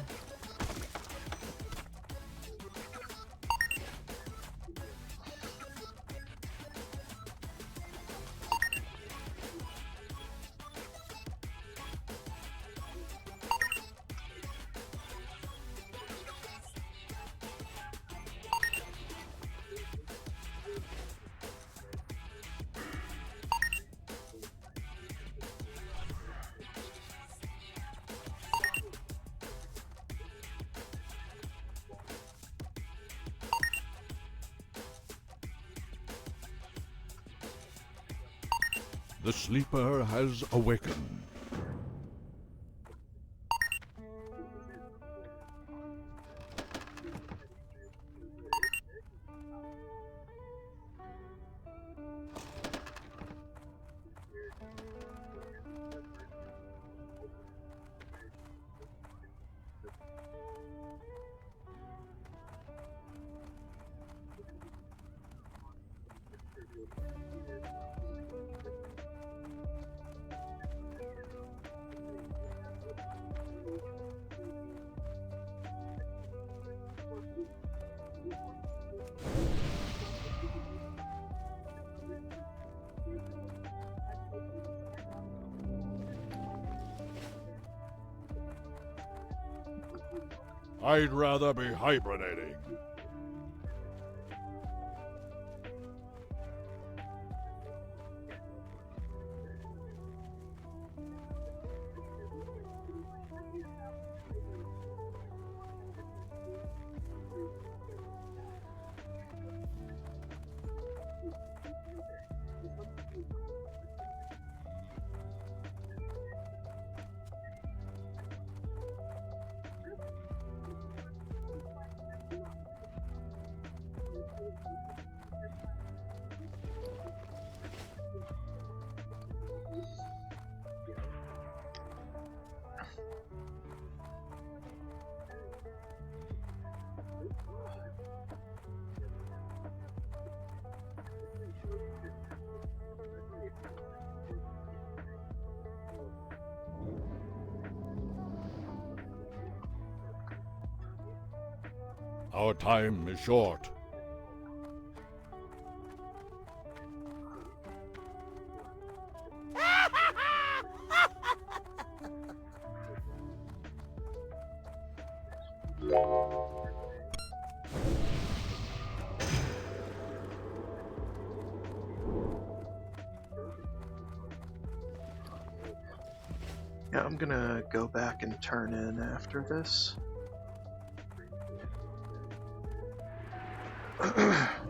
The sleeper has awakened. I'd rather be hibernating. Our time is short. Yeah, I'm gonna go back and turn in after this.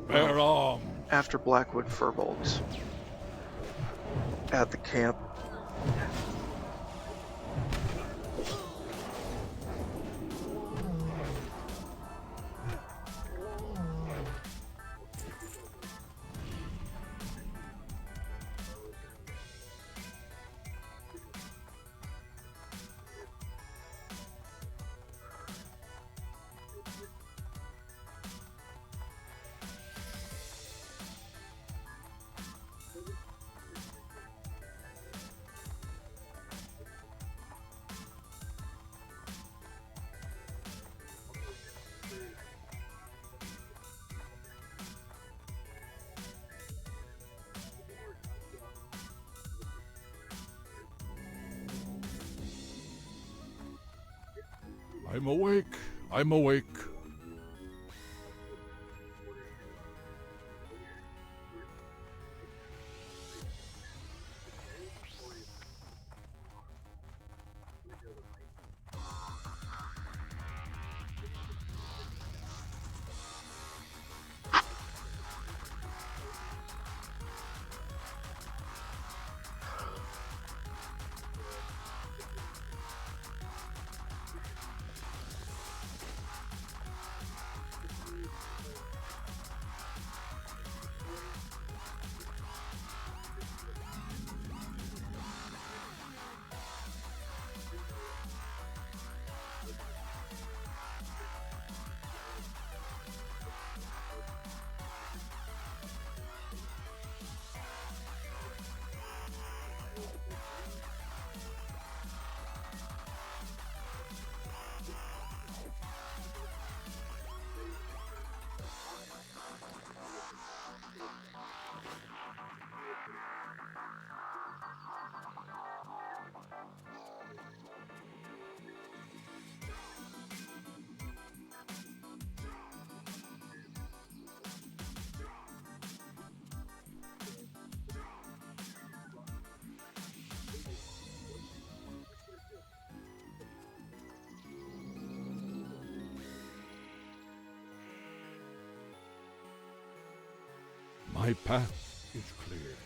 Bear arms. After Blackwood Furbolgs. At the camp. I'm awake. I'm awake. My path is clear.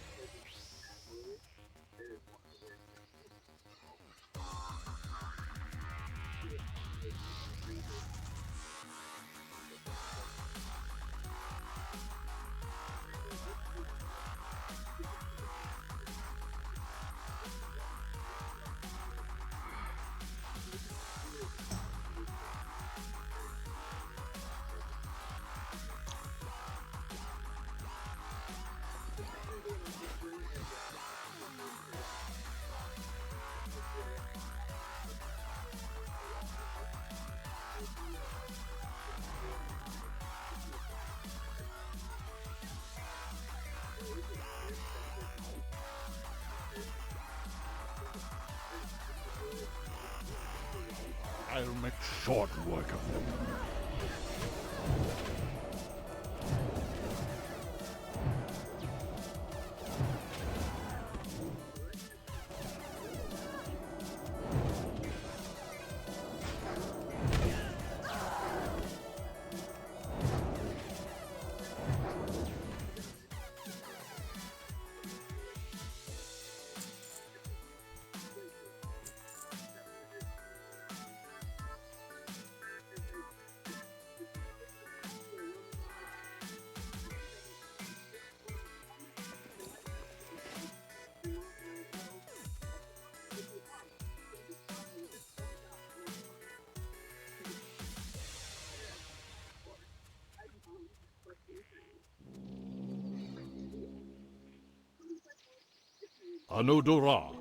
I'll make short work of them. Anodora.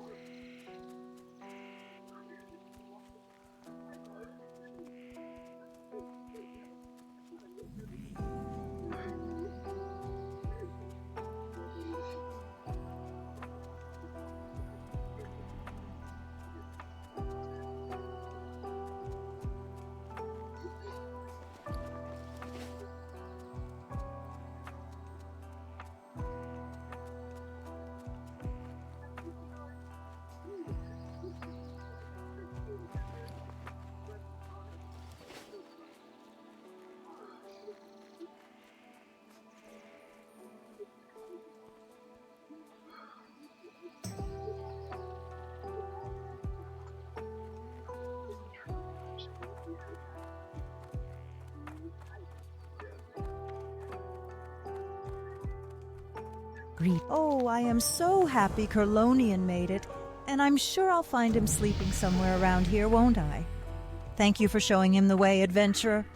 Oh, I am so happy Kerlonian made it, and I'm sure I'll find him sleeping somewhere around here, won't I? Thank you for showing him the way, adventurer.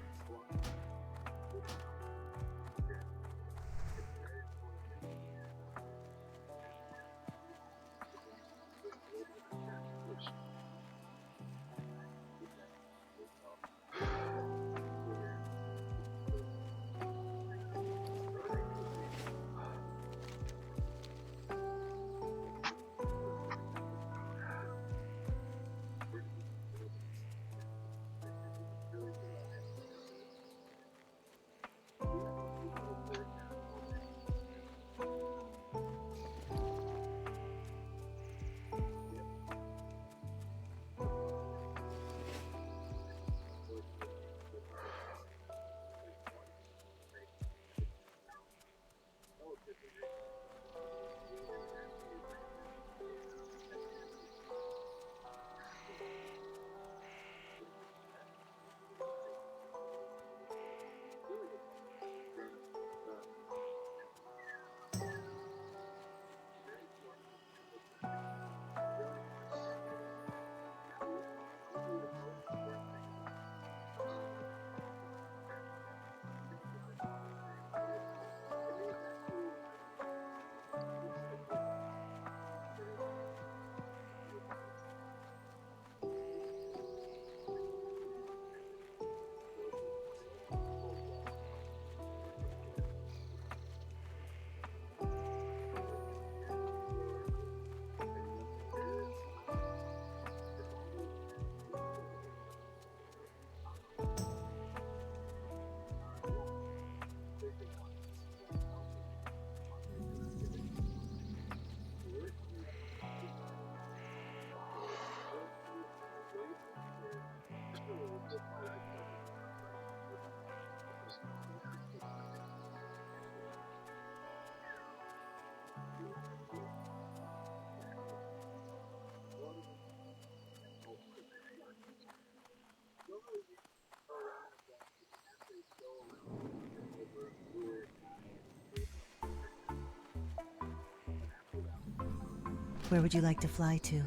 Where would you like to fly to?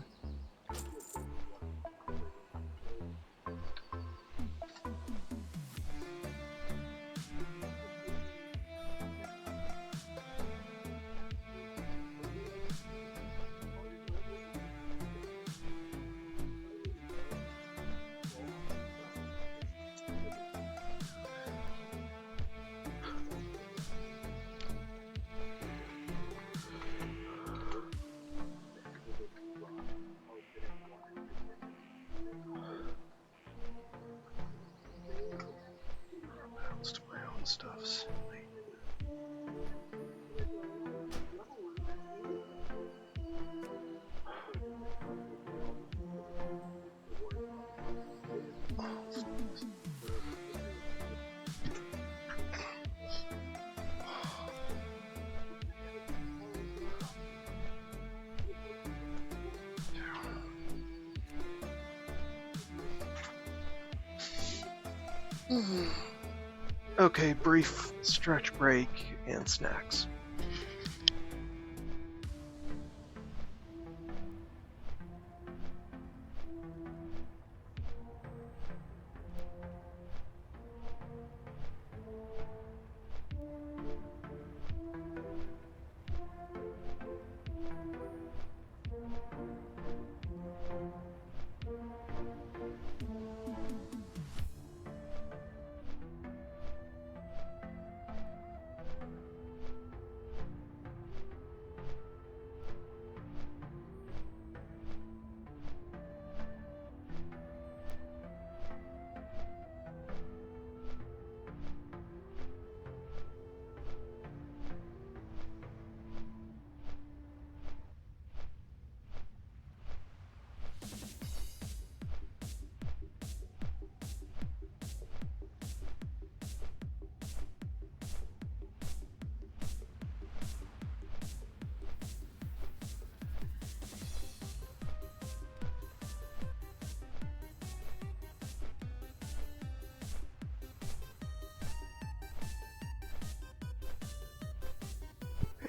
To my own stuffs. Okay, brief stretch break and snacks.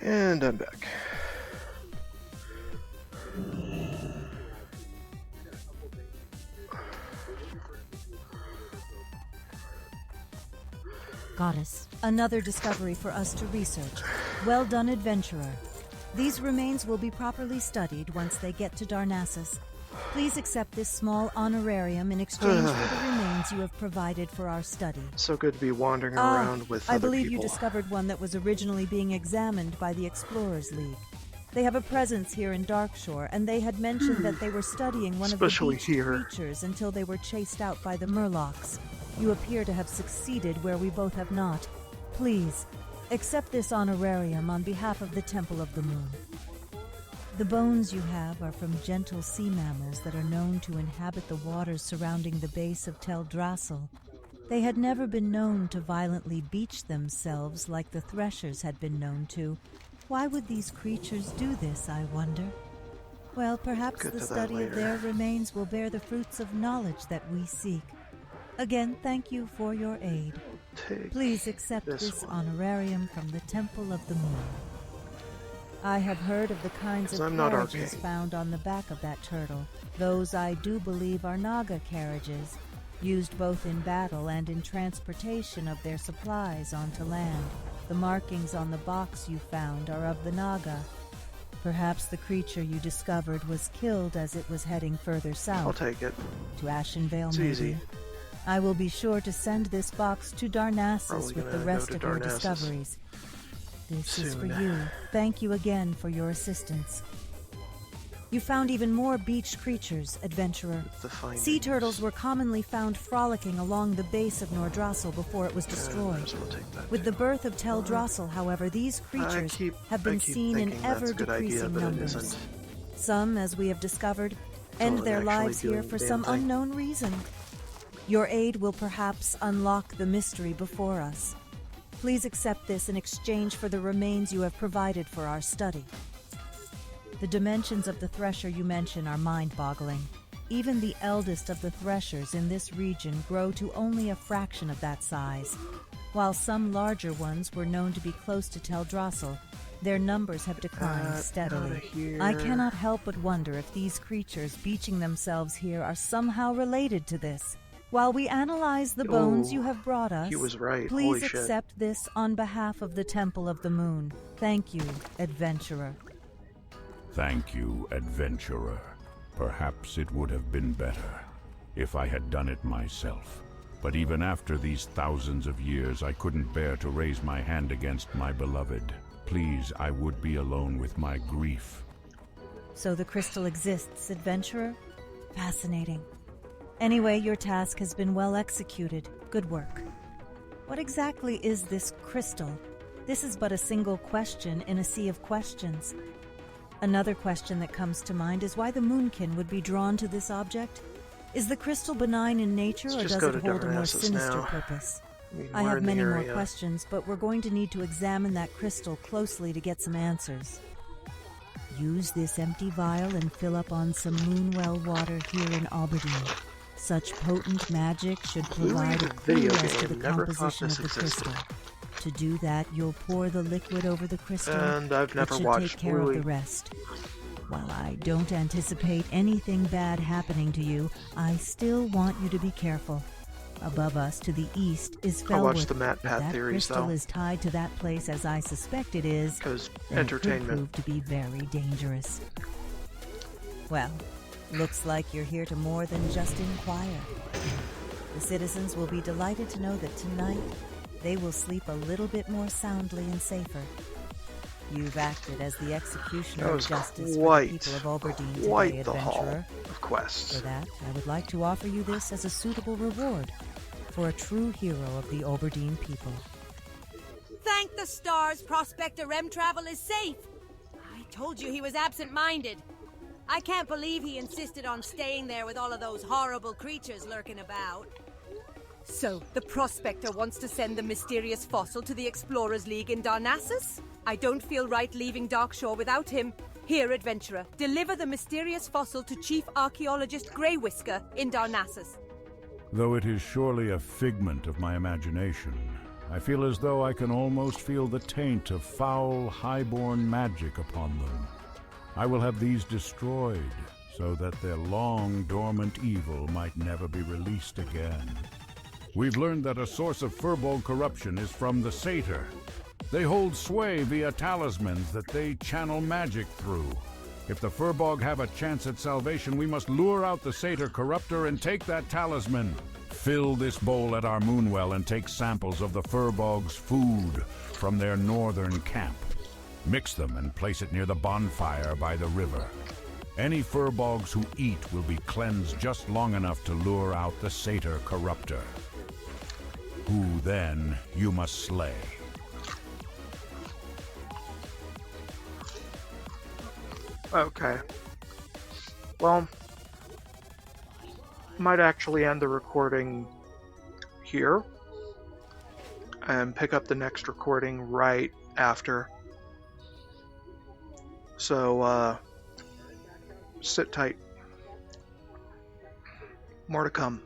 And I'm back. Goddess, another discovery for us to research. Well done, adventurer. These remains will be properly studied once they get to Darnassus. Please accept this small honorarium in exchange for the remains you have provided for our study. So good to be wandering around with I other believe people. you discovered one that was originally being examined by the Explorers League. They have a presence here in Darkshore, and they had mentioned that they were studying one Especially of the beached here. creatures until they were chased out by the Murlocs. You appear to have succeeded where we both have not. Please, accept this honorarium on behalf of the Temple of the Moon. The bones you have are from gentle sea mammals that are known to inhabit the waters surrounding the base of Teldrassil. They had never been known to violently beach themselves like the threshers had been known to. Why would these creatures do this, I wonder? Well, perhaps Get the to that study of later. their remains will bear the fruits of knowledge that we seek. Again, thank you for your aid. Take Please accept this one. honorarium from the Temple of the Moon. I have heard of the kinds 'Cause of I'm not carriages arcane. found on the back of that turtle. Those I do believe are Naga carriages, used both in battle and in transportation of their supplies onto land. The markings on the box you found are of the Naga. Perhaps the creature you discovered was killed as it was heading further I'll south. take it. To Ashenvale, It's maybe. easy. I will be sure to send this box to Darnassus Probably with the gonna rest go to of your Darnassus discoveries. This is for soon. you. Thank you again for your assistance. You found even more beached creatures, adventurer. The findings. Sea turtles were commonly found frolicking along the base of Nordrassil before it was Yeah, destroyed. might as well take that With the too. birth of Teldrassil, however, these creatures have been I keep seen in thinking that's a good idea, ever-decreasing but it numbers. isn't. Some, as we have discovered, end not their actually lives here doing for the some damn thing. unknown reason. Your aid will perhaps unlock the mystery before us. Please accept this in exchange for the remains you have provided for our study. The dimensions of the thresher you mention are mind-boggling. Even the eldest of the threshers in this region grow to only a fraction of that size. While some larger ones were known to be close to Teldrassil, Their numbers have declined steadily. I cannot help but wonder if these creatures beaching themselves here are somehow related to this. While we analyze the bones you have brought us, he was right. please accept this on behalf of the Temple of the Moon. Thank you, adventurer. Thank you, adventurer. Perhaps it would have been better if I had done it myself. But even after these thousands of years, I couldn't bear to raise my hand against my beloved. Please, I would be alone with my grief. So the crystal exists, adventurer? Fascinating. Anyway, your task has been well executed. Good work. What exactly is this crystal? This is but a single question in a sea of questions. Another question that comes to mind is why the Moonkin would be drawn to this object. Is the crystal benign in nature, or does it hold a more sinister purpose? I have many more questions, but we're going to need to examine that crystal closely to get some answers. Use this empty vial and fill up on some Moonwell water here in Aberdeen. Such potent magic should provide a clue as to the composition of the crystal. To do that, you'll pour the liquid over the crystal, and I've never watched take care of the rest. While I don't anticipate anything bad happening to you, I still want you to be careful. Above us to the east is Felwood. I'll watch the MatPat theories, though. That crystal is tied to that place as I suspect it is. Because entertainment. It could prove to be very dangerous. Well, looks like you're here to more than just inquire. The citizens will be delighted to know that tonight they will sleep a little bit more soundly and safer. You've acted as the executioner of justice for the people of Aberdeen today, adventurer. Of quests. For that, I would like to offer you this as a suitable reward for a true hero of the Aberdeen people. Thank the stars, Prospector Remtravel is safe. I told you he was absent-minded. I can't believe he insisted on staying there with all of those horrible creatures lurking about. So, the Prospector wants to send the mysterious fossil to the Explorers League in Darnassus? I don't feel right leaving Darkshore without him. Here, adventurer, deliver the mysterious fossil to Chief Archaeologist Grey Whisker in Darnassus. Though it is surely a figment of my imagination, I feel as though I can almost feel the taint of foul, highborn magic upon them. I will have these destroyed, so that their long-dormant evil might never be released again. We've learned that a source of Firbolg corruption is from the Satyr. They hold sway via talismans that they channel magic through. If the Firbolg have a chance at salvation, we must lure out the Satyr corruptor and take that talisman. Fill this bowl at our Moonwell and take samples of the Firbolg's food from their northern camp. Mix them and place it near the bonfire by the river. Any Firbolgs who eat will be cleansed just long enough to lure out the Satyr corruptor, who then you must slay. Okay. Well, might actually end the recording here and pick up the next recording right after. So, sit tight. More to come.